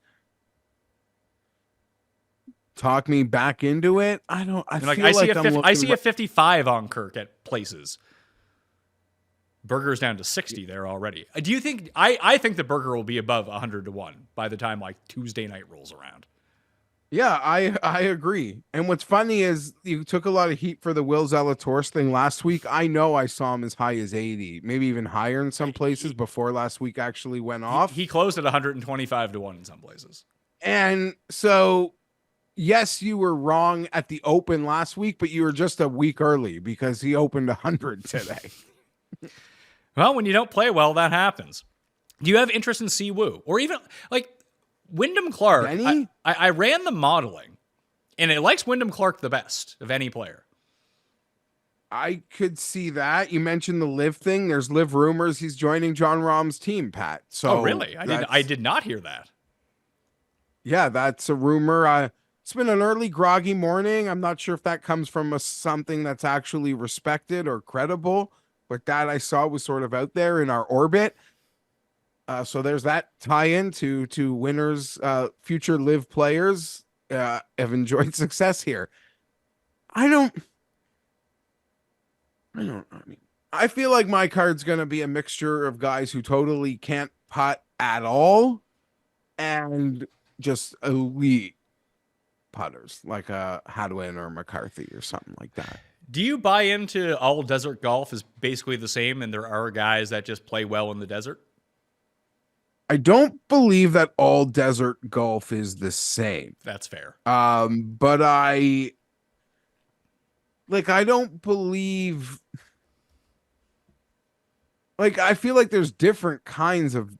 back into it. I see a 55 on Kirk at places. Burger's down to 60 there already. Do you think I think the Burger will be above 100-1 by the time like Tuesday night rolls around? Yeah, I agree. And what's funny is you took a lot of heat for the Will Zalatoris thing last week. I know I saw him as high as 80, maybe even higher in some places before last week actually went off. He closed at 125-1 in some places. And so, yes, you were wrong at the Open last week, but you were just a week early because he opened 100 today. Well, when you don't play well, that happens. Do you have interest in Siwoo? Or even, like, Wyndham Clark? I ran the modeling, and it likes Wyndham Clark the best of any player. I could see that. You mentioned the Liv thing. There's Liv rumors he's joining John Rahm's team, Pat. So really? I did not hear that. Yeah, that's a rumor. It's been an early groggy morning. I'm not sure if that comes from something that's actually respected or credible, but that I saw was sort of out there in our orbit. So there's that tie-in to winners, future Live players have enjoyed success here. I feel like my card's going to be a mixture of guys who totally can't putt at all and just elite putters like a Hadwin or McCarthy or something like that. Do you buy into all desert golf is basically the same and there are guys that just play well in the desert? I don't believe that all desert golf is the same. That's fair. But I don't believe, I feel like there's different kinds of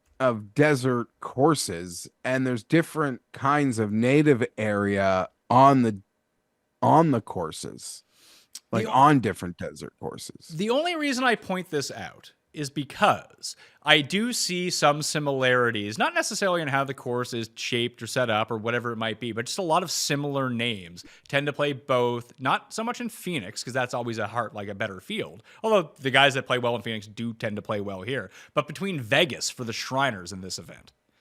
desert courses and there's different kinds of native area on the courses, on different desert courses. The only reason I point this out is because I do see some similarities, not necessarily in how the course is shaped or set up or whatever it might be, but just a lot of similar names tend to play both, not so much in Phoenix, because that's always a better field. Although the guys that play well in Phoenix do tend to play well here, but between Vegas for the Shriners in this event.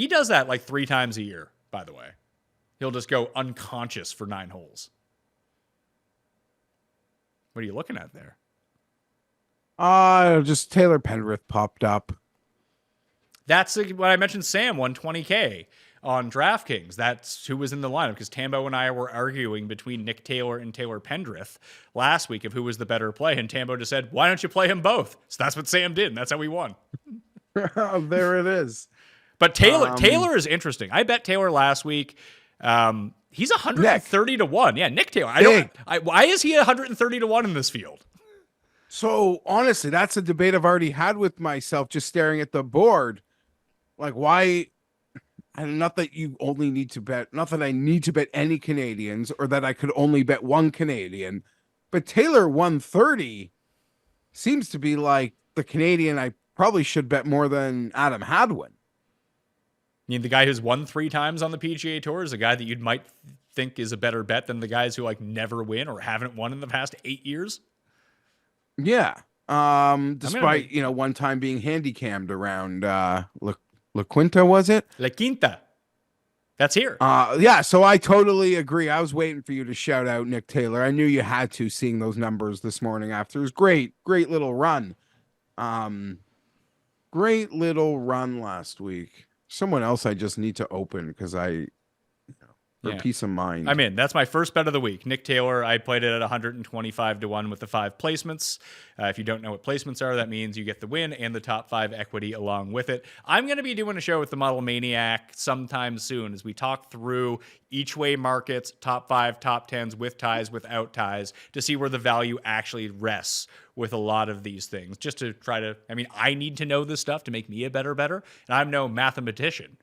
He does that like 3 times a year, by the way. He'll just go unconscious for 9 holes. What are you looking at there? Just Taylor Pendrith popped up. That's what I mentioned. Sam won $20K on DraftKings. That's who was in the lineup, because Tambo and I were arguing between Nick Taylor and Taylor Pendrith last week of who was the better play. And Tambo just said, why don't you play him both? So that's what Sam did. And that's how we won. There it is. But Taylor is interesting. I bet Taylor last week. He's 130 to 1. Yeah, Nick Taylor. Why is he 130 to 1 in this field? So honestly, that's a debate I've already had with myself, just staring at the board. Like, why? And not that you only need to bet, not that I need to bet any Canadians, or that I could only bet one Canadian, but Taylor 130 seems to be like the Canadian I probably should bet more than Adam Hadwin. I mean, the guy who's won 3 times on the PGA Tour is a guy that you might think is a better bet than the guys who like never win or haven't won in the past 8 years. Yeah. Despite, one time being handicammed around La Quinta, was it? La Quinta. That's here. Yeah, so I totally agree. I was waiting for you to shout out Nick Taylor. I knew you had to, seeing those numbers this morning after. It was great little run. Great little run last week. Someone else I just need to open because for peace of mind. I'm in. That's my first bet of the week. Nick Taylor, I played it at 125 to 1 with the 5 placements. If you don't know what placements are, that means you get the win and the top 5 equity along with it. I'm going to be doing a show with the Model Maniac sometime soon as we talk through each way markets, top 5, top 10s, with ties, without ties, to see where the value actually rests with a lot of these things. Just to try to, I need to know this stuff to make me a better, and I'm no mathematician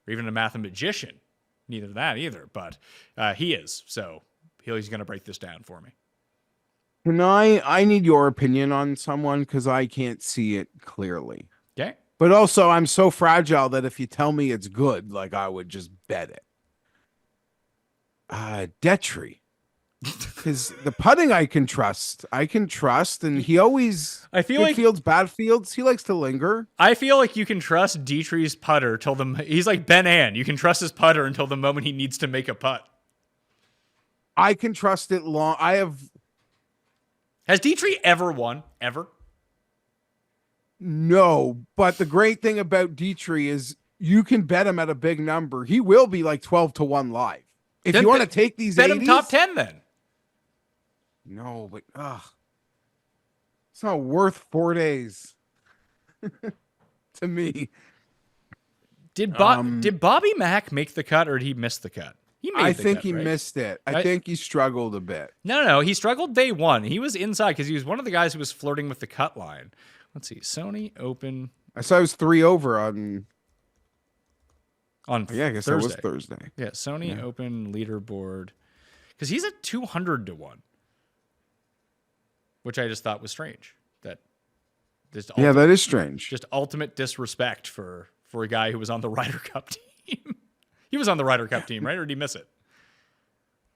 or even a mathematician. Neither that either, but he is. So he's going to break this down for me. Can I need your opinion on someone because I can't see it clearly. Okay. But also, I'm so fragile that if you tell me it's good, like I would just bet it. Detry. Because the putting I can trust, and he always good fields, bad fields. He likes to linger. I feel like you can trust Dietrich's putter till he's like Ben Ann. You can trust his putter until the moment he needs to make a putt. I can trust it long. Has Dietrich ever won? Ever? No, but the great thing about Dietrich is you can bet him at a big number. He will be like 12 to 1 live. If you want to take these, bet 80s, him top 10 then. No, but it's not worth 4 days to me. Did Bobby Mack make the cut, or did he miss the cut? I think he missed it. I think he struggled a bit. No, he struggled day 1. He was inside because he was one of the guys who was flirting with the cut line. Let's see, Sony Open. I saw it was 3 over on Thursday. I guess that was Thursday. Yeah, Sony Open leaderboard, because he's at 200 to 1. Which I just thought was strange. That is strange. Just ultimate disrespect for a guy who was on the Ryder Cup team. He was on the Ryder Cup team, right? Or did he miss it?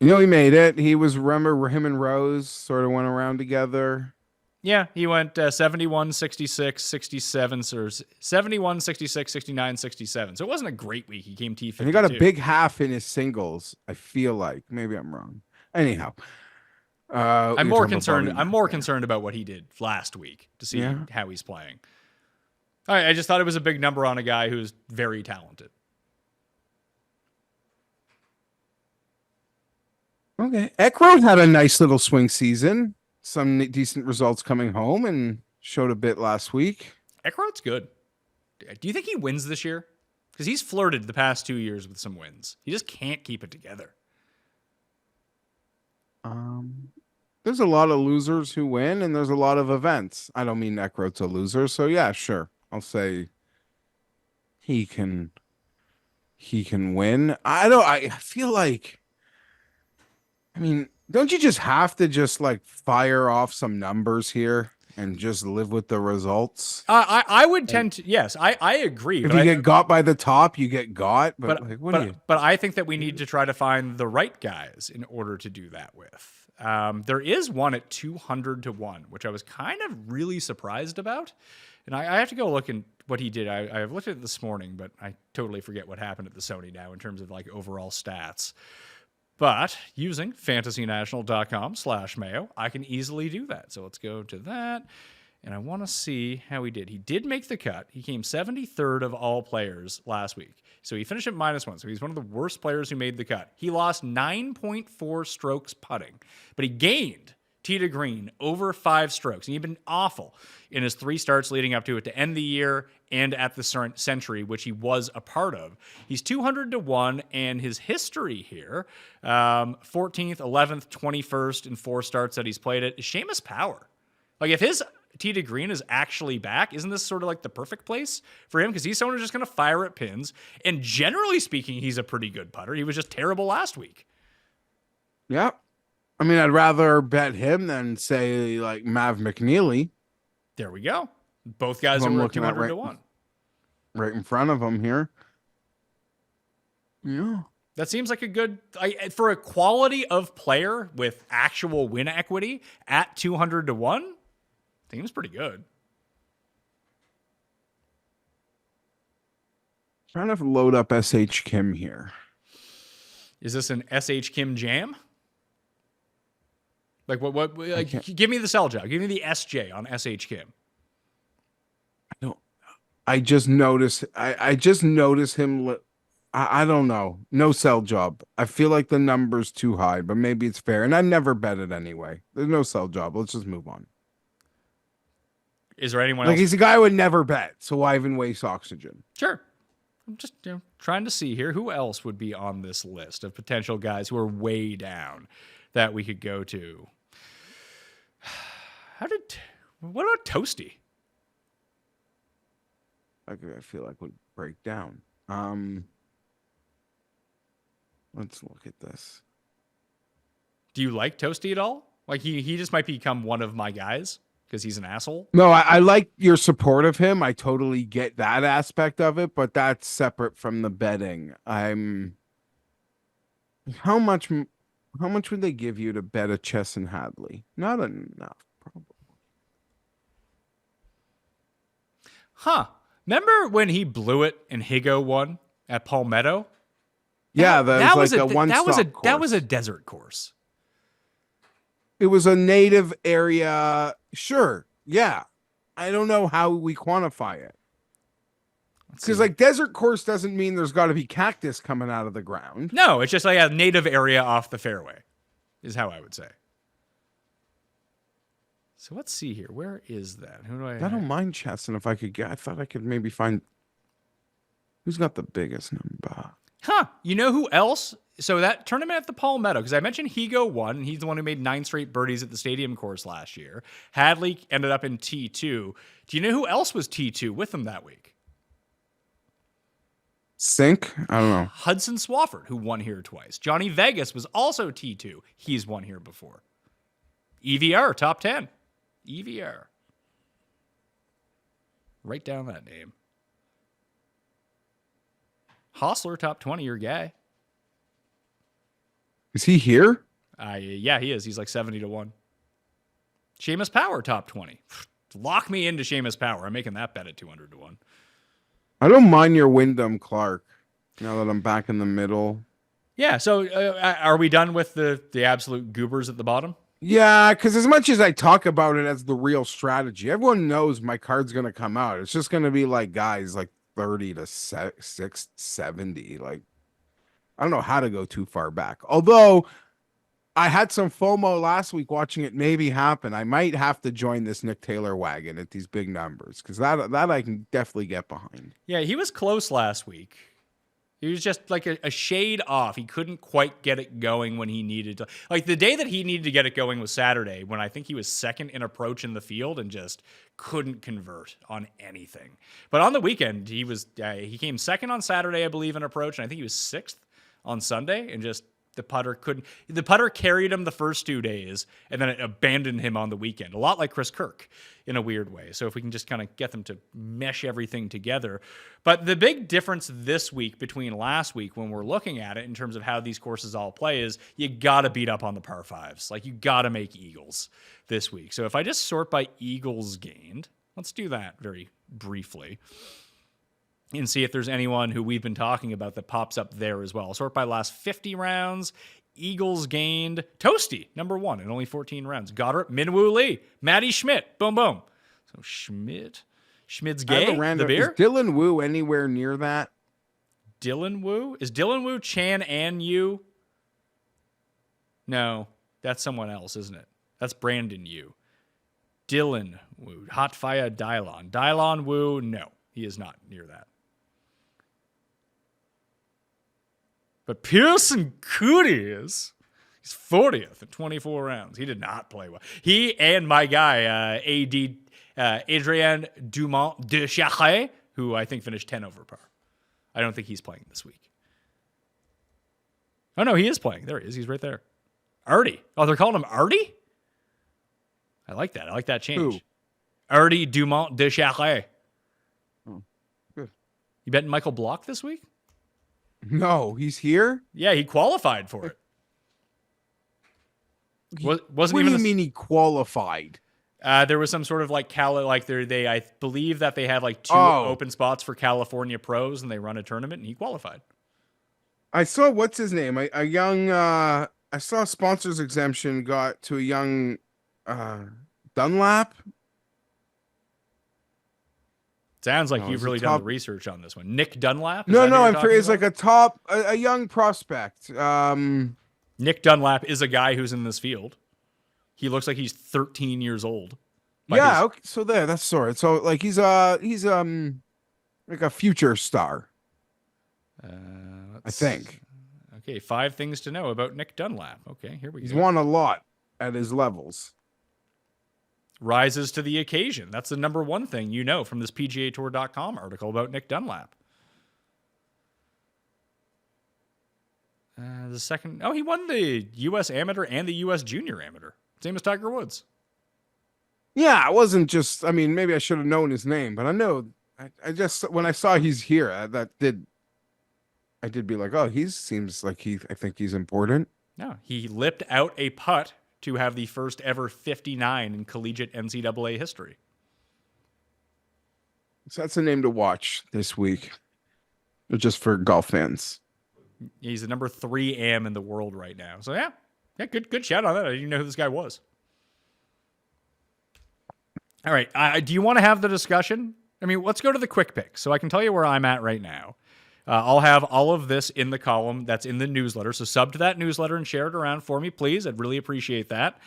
He made it. He was, remember, him and Rose sort of went around together. Yeah, he went 71, 66, 67, or 71, 66, 69, 67. So it wasn't a great week. He came T52. And he got a big half in his singles, I feel like. Maybe I'm wrong. Anyhow. I'm more concerned about what he did last week to see how he's playing. All right, I just thought it was a big number on a guy who's very talented. Okay. Eckroat had a nice little swing season. Some decent results coming home and showed a bit last week. Eckroat's good. Do you think he wins this year? Because he's flirted the past 2 years with some wins. He just can't keep it together. There's a lot of losers who win, and there's a lot of events. I don't mean Eckroat's a loser, so yeah, sure. I'll say he can win. I feel like, don't you just have to just like fire off some numbers here and just live with the results? I would tend to, yes, I agree. If you get got by the top, you get got. But I think that we need to try to find the right guys in order to do that with. There is one at 200 to 1, which I was kind of really surprised about. And I have to go look and what he did. I looked at it this morning, but I totally forget what happened at the Sony now in terms of like overall stats. But using fantasynational.com/Mayo, I can easily do that. So let's go to that. And I want to see how he did. He did make the cut. He came 73rd of all players last week. So he finished at -1. So he's one of the worst players who made the cut. He lost 9.4 strokes putting, but he gained tee to green over 5 strokes. And he'd been awful in his 3 starts leading up to it to end the year and at the Century, which he was a part of. He's 200-1, and his history here, 14th, 11th, 21st in 4 starts that he's played it, is Seamus Power. Like, if his tee to green is actually back, isn't this sort of like the perfect place for him? Because he's someone who's just going to fire at pins. And generally speaking, he's a pretty good putter. He was just terrible last week. Yeah. I mean, I'd rather bet him than, say, like Mav McNeely. There we go. Both guys are 200-1. Right in front of him here. Yeah. That seems like a good, for a quality of player with actual win equity at 200-1. Seems pretty good. Trying to load up SH Kim here. Is this an SH Kim jam? Like what like, give me the sell job. Give me the SJ on SH Kim. I just noticed I just noticed him. I don't know. No sell job. I feel like the number's too high, but maybe it's fair. And I never bet it anyway. There's no sell job. Let's just move on. Is there anyone like else? He's a guy I would never bet, so why even waste oxygen? Sure. I'm just trying to see here who else would be on this list of potential guys who are way down that we could go to. What about Toasty? I feel like would break down. Let's look at this. Do you like Toasty at all? Like he just might become one of my guys because he's an asshole. No, I like your support of him. I totally get that aspect of it, but that's separate from the betting. How much would they give you to bet a Chess and Hadley? Not enough, probably. Huh. Remember when he blew it and Higo won at Palmetto? Yeah, that was a that was a desert course. It was a native area. Sure. Yeah. I don't know how we quantify it. Because like desert course doesn't mean there's got to be cactus coming out of the ground. No, it's just like a native area off the fairway is how I would say. So let's see here. Where is that? Who do I don't mind chess, and if I could get, I thought I could maybe find who's got the biggest number. Huh. You know who else? So that tournament at the Palmetto, because I mentioned Higo won, and he's the one who made 9 straight birdies at the stadium course last year. Hadley ended up in T2. Do you know who else was T2 with him that week? Sink? I don't know. Hudson Swafford, who won here twice. Johnny Vegas was also T2. He's won here before. EVR, top 10. EVR. Write down that name. Hostler, top 20, your guy. Is he here? Yeah, he is. He's like 70-1. Seamus Power, top 20. Lock me into Seamus Power. I'm making that bet at 200-1. I don't mind your Wyndham Clark now that I'm back in the middle. Yeah, so are we done with the absolute goobers at the bottom? Yeah, because as much as I talk about it as the real strategy, everyone knows my card's going to come out. It's just going to be like guys like 30 to 70. Like, I don't know how to go too far back. Although I had some FOMO last week watching it maybe happen. I might have to join this Nick Taylor wagon at these big numbers because that I can definitely get behind. Yeah, he was close last week. He was just like a shade off. He couldn't quite get it going when he needed to. Like the day that he needed to get it going was Saturday when I think he was second in approach in the field and just couldn't convert on anything. But on the weekend, he came second on Saturday, I believe, in approach, and I think he was 6th on Sunday, and just the putter carried him the first 2 days and then it abandoned him on the weekend. A lot like Chris Kirk in a weird way. So if we can just kind of get them to mesh everything together. But the big difference this week between last week when we're looking at it in terms of how these courses all play is you got to beat up on the par fives. Like you got to make eagles this week. So if I just sort by eagles gained, Let's do that very briefly and see if there's anyone who we've been talking about that pops up there as well. Sort by last 50 rounds. Eagles gained Toasty, number 1, in only 14 rounds. Goddard, Minwoo Lee, Matty Schmidt, boom, boom. So Schmidt's gay, the beer. Is Dylan Wu anywhere near that? Dylan Wu? Is Dylan Wu Chan and Yu? No, that's someone else, isn't it? That's Brandon Yu. Dylan Wu, Hot Fire Dylon. Dylon Wu, no, he is not near that. But Pearson Cootie is. He's 40th in 24 rounds. He did not play well. He and my guy, Adrien Dumont de Charret, who I think finished 10 over par. I don't think he's playing this week. Oh, no, he is playing. There he is. He's right there. Artie. Oh, they're calling him Artie? I like that. I like that change. Who? Artie Dumont de Charret. Oh, good. You betting Michael Block this week? No, he's here? Yeah, he qualified for it. Wasn't What do even you mean he qualified? There was some sort of like I believe that they have like 2 open spots for California pros, and they run a tournament, and he qualified. I saw what's his name? A young I saw sponsors exemption got to a young Dunlap. Sounds like No, you've it's a really done top- the research on this one. Nick Dunlap? Is No, that no, who I'm you're sure it's talking like about? a young prospect. Nick Dunlap is a guy who's in this field. He looks like he's 13 years old. Yeah, okay, so that's sorry. So like he's like a future star. I think. Okay, 5 things to know about Nick Dunlap. Okay, here we He's go. won a lot at his levels. Rises to the occasion. That's the number 1 thing you know from this PGAtour.com article about Nick Dunlap. The second... Oh, he won the U.S. Amateur and the U.S. Junior Amateur. Same as Tiger Woods. Yeah, it wasn't just. I mean, maybe I should have known his name, but I know. I just when I saw he's here, I did be like, oh, he seems like I think he's important. No, he lipped out a putt to have the first ever 59 in collegiate NCAA history. So that's a name to watch this week, just for golf fans. He's the number 3 am in the world right now. So yeah, good shout on that. I didn't even know who this guy was. All right, do you want to have the discussion? I mean, let's go to the quick picks so I can tell you where I'm at right now. I'll have all of this in the column that's in the newsletter. So sub to that newsletter and share it around for me, please. I'd really appreciate that.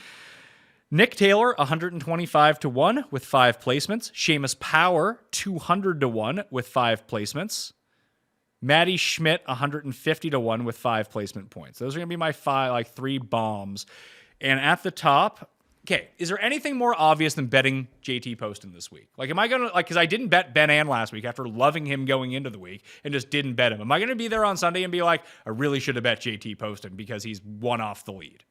Nick Taylor, 125 to 1 with 5 placements. Seamus Power, 200 to 1 with 5 placements. Matty Schmidt, 150 to 1 with 5 placement points. Those are going to be my 3 bombs. And at the top, okay, is there anything more obvious than betting JT Poston this week? Like, am I going to, because I didn't bet Ben Ann last week after loving him going into the week and just didn't bet him. Am I going to be there on Sunday and be like, I really should have bet JT Poston because he's 1 off the lead?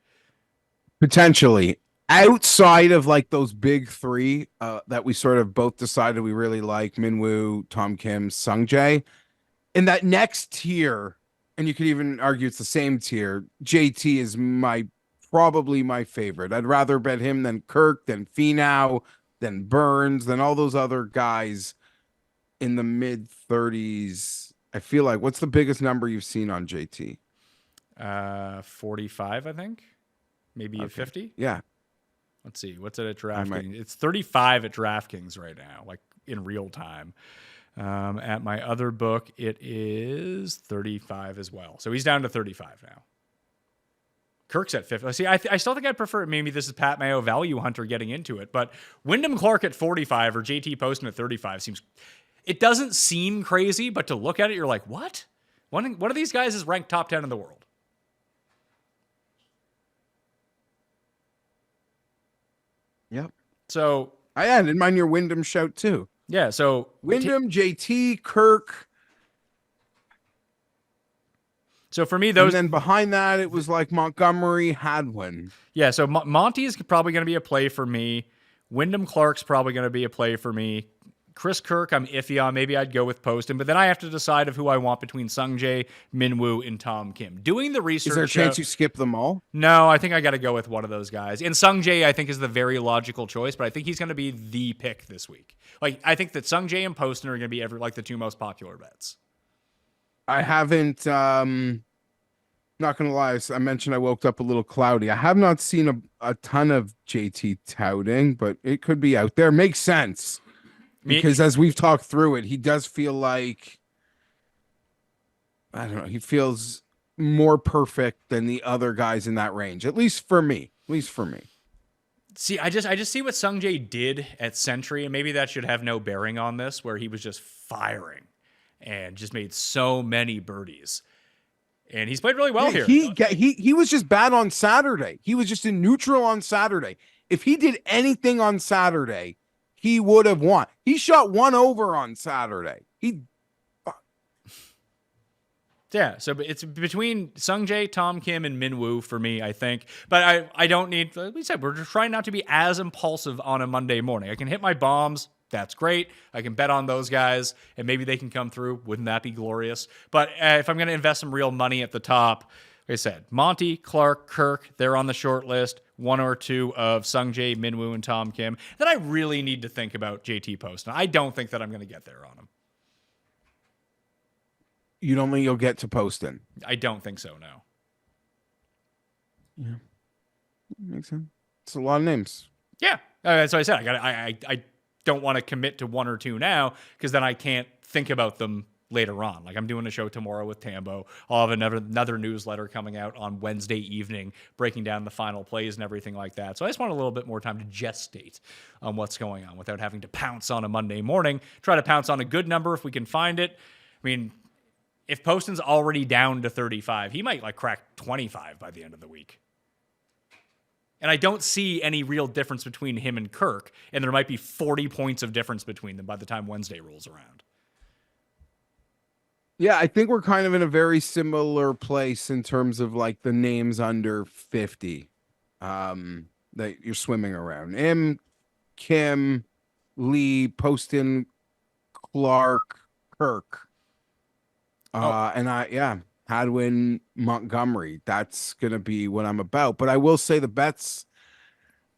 Potentially. Outside of like those big 3 that we sort of both decided we really like, Minwoo, Tom Kim, Sung Jae. In that next tier, and you could even argue it's the same tier, JT is probably my favorite. I'd rather bet him than Kirk, than Finau, than Burns, than all those other guys in the mid 30s. I feel like, what's the biggest number you've seen on JT? 45, I think. Maybe Okay. 50. Yeah. Let's see. What's it at DraftKings? It's 35 at DraftKings right now, like in real time. At my other book, it is 35 as well. So he's down to 35 now. Kirk's at 50. See, I still think I'd prefer, maybe this is Pat Mayo value hunter getting into it, but Wyndham Clark at 45 or JT Poston at 35 it doesn't seem crazy, but to look at it, you're like, what? One of these guys is ranked top 10 in the world. Yep. So I added mine your Wyndham shout too. yeah, so Wyndham, JT, Kirk. So for me, And those then behind that, it was like Montgomery, Hadwin. yeah. So Monty is probably going to be a play for me. Wyndham Clark's probably going to be a play for me. Chris Kirk, I'm iffy on. Maybe I'd go with Poston, but then I have to decide of who I want between Sungjae, Minwoo, and Tom Kim. Doing the research. Is there a chance you skip them all? No, I think I got to go with one of those guys. And Sungjae, I think, is the very logical choice, but I think he's going to be the pick this week. Like, I think that Sungjae and Poston are going to be the two most popular bets. I haven't. Not gonna lie, I mentioned I woke up a little cloudy. I have not seen a ton of JT touting, but it could be out there. Makes sense because as we've talked through it, he does feel like, I don't know, he feels more perfect than the other guys in that range. At least for me. See, I just see what Sungjae did at Sentry, and maybe that should have no bearing on this, where he was just firing and just made so many birdies. And he's played really well here. He was just bad on Saturday. He was just in neutral on Saturday. If he did anything on Saturday, he would have won. He shot 1 over on Saturday. Yeah, so it's between Sungjae, Tom Kim, and Minwoo for me, I think. But I don't need, like we said, we're just trying not to be as impulsive on a Monday morning. I can hit my bombs. That's great. I can bet on those guys, and maybe they can come through. Wouldn't that be glorious? But if I'm going to invest some real money at the top, like I said, Monty, Clark, Kirk, they're on the short list. 1 or 2 of Sungjae, Minwoo, and Tom Kim. Then I really need to think about JT Poston. I don't think that I'm going to get there on him. You don't think you'll get to Poston? I don't think so, no. Yeah. Makes sense. It's a lot of names. Yeah. That's what I said. I don't want to commit to 1 or 2 now because then I can't think about them later on. Like I'm doing a show tomorrow with Tambo. I'll have another newsletter coming out on Wednesday evening breaking down the final plays and everything like that. So I just want a little bit more time to gestate on what's going on without having to pounce on a Monday morning. Try to pounce on a good number if we can find it. I mean, if Poston's already down to 35, he might crack 25 by the end of the week. And I don't see any real difference between him and Kirk, and there might be 40 points of difference between them by the time Wednesday rolls around. Yeah, I think we're kind of in a very similar place in terms of the names under 50 that you're swimming around. Kim, Lee, Poston, Clark, Kirk. Hadwin, Montgomery. That's going to be what I'm about. But I will say the bets,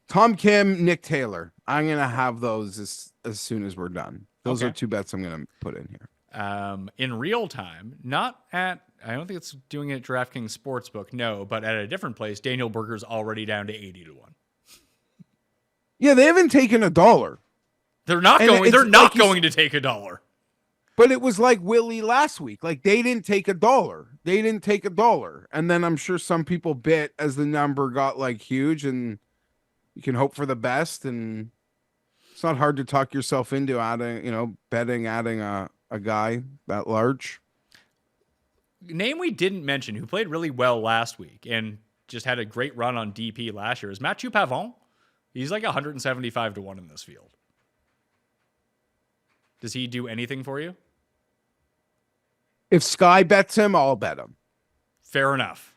Tom Kim, Nick Taylor. I'm going to have those as soon as we're done. Those are 2 bets I'm going to put in here. In real time, not at, I don't think it's doing it at DraftKings Sportsbook, no, but at a different place, Daniel Berger's already down to 80 to 1. Yeah, they haven't taken $1. They're not going to take $1. But it was like Willie last week. They didn't take $1. And then I'm sure some people bit as the number got huge, and you can hope for the best. And it's not hard to talk yourself into adding a guy that large. Name we didn't mention who played really well last week and just had a great run on DP last year is Mathieu Pavon. He's 175 to 1 in this field. Does he do anything for you? If Sky bets him, I'll bet him. Fair enough.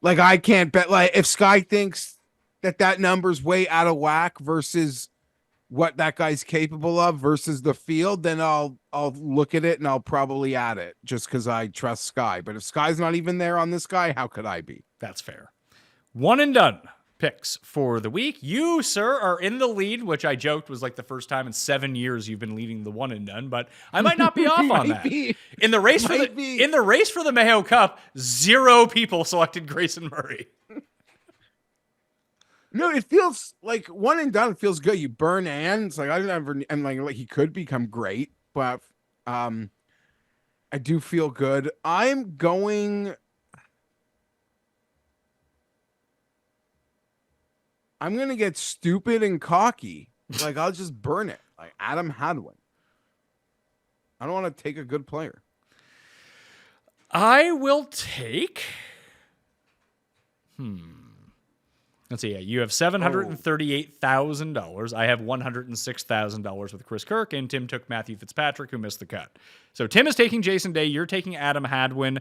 I can't bet. If Sky thinks that number's way out of whack versus what that guy's capable of versus the field, then I'll look at it and I'll probably add it just because I trust Sky. But if Sky's not even there on this guy, how could I be? That's fair. 1 and done picks for the week. You, sir, are in the lead, which I joked was the first time in 7 years you've been leading the 1 and done, but I might not be off on that. In the race for the Mayo Cup, 0 people selected Grayson Murray. No, it feels like 1 and done. It feels good. You burn ends. I never, and he could become great, but I do feel good. I'm going to get stupid and cocky. I'll just burn it. Adam Hadwin. I don't want to take a good player. I will take. Let's see. Yeah, you have $738,000. I have $106,000 with Chris Kirk, and Tim took Matthew Fitzpatrick, who missed the cut. So Tim is taking Jason Day. You're taking Adam Hadwin.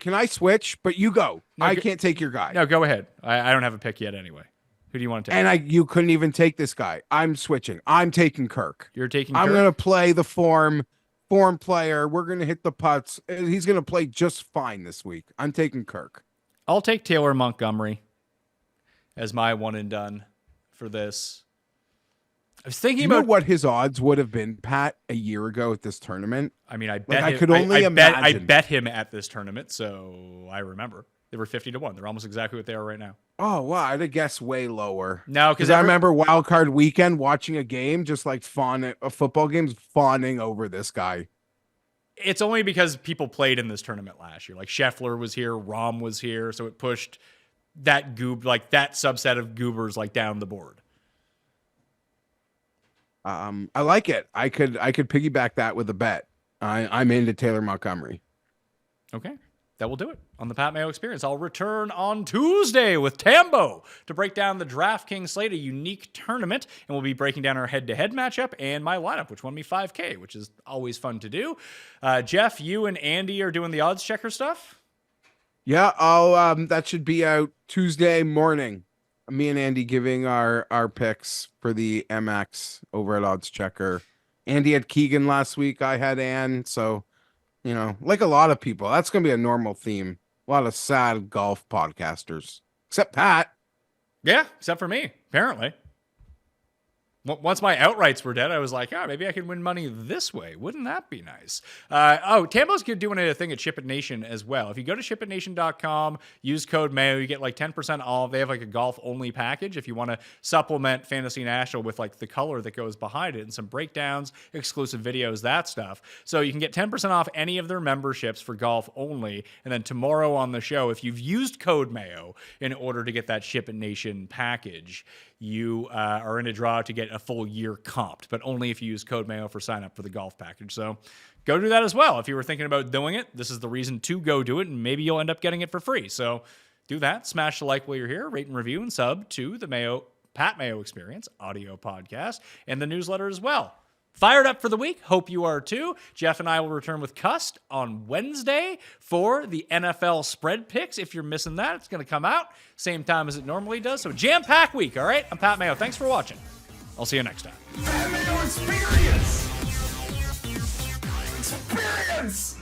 Can I switch? But you go. I can't take your guy. No, go ahead. I don't have a pick yet anyway. Who do you want to take? And you couldn't even take this guy. I'm switching. I'm taking Kirk. You're taking I'm Kirk? going to play the form player. We're going to hit the putts. He's going to play just fine this week. I'm taking Kirk. I'll take Taylor Montgomery as my one and done for this. I was thinking You about know what his odds would have been, Pat, a year ago at this tournament? I mean, I bet I him, could only I imagine. bet him at this tournament, so I remember. They were 50-1. They're almost exactly what they are right now. Oh, wow. I'd have guessed way lower. No, Because I remember wild card weekend watching a game, just like a football game's fawning over this guy. It's only because people played in this tournament last year. Like Scheffler was here, Rahm was here, so it pushed that that subset of goobers like down the board. I like it. I could piggyback that with a bet. I'm into Taylor Montgomery. Okay. That will do it on the Pat Mayo Experience. I'll return on Tuesday with Tambo to break down the DraftKings slate, a unique tournament, and we'll be breaking down our head-to-head matchup and my lineup, which won me $5K, which is always fun to do. Geoff, you and Andy are doing the odds checker stuff? Yeah, I'll that should be out Tuesday morning. Me and Andy giving our picks for the Amex over at Odds Checker. Andy had Keegan last week. I had Ann. So, like a lot of people, that's going to be a normal theme. A lot of sad golf podcasters, except Pat. Yeah, except for me, apparently. Once my outrights were dead, I was like, maybe I can win money this way. Wouldn't that be nice? Tambo's doing a thing at Ship It Nation as well. If you go to shipitnation.com, use code Mayo, you get like 10% off. They have like a golf-only package if you want to supplement Fantasy National with like the color that goes behind it and some breakdowns, exclusive videos, that stuff. So you can get 10% off any of their memberships for golf only. And then tomorrow on the show, if you've used code Mayo in order to get that Ship It Nation package, you are in a draw to get a full year comped, but only if you use code Mayo for sign up for the golf package. So go do that as well. If you were thinking about doing it, this is the reason to go do it, and maybe you'll end up getting it for free. So do that. Smash the like while you're here. Rate and review and sub to the Pat Mayo Experience audio podcast and the newsletter as well. Fired up for the week. Hope you are too. Geoff and I will return with Cust on Wednesday for the NFL spread picks. If you're missing that, it's going to come out same time as it normally does. So jam-packed week, all right? I'm Pat Mayo. Thanks for watching. I'll see you next time. Pat Mayo Experience! Experience!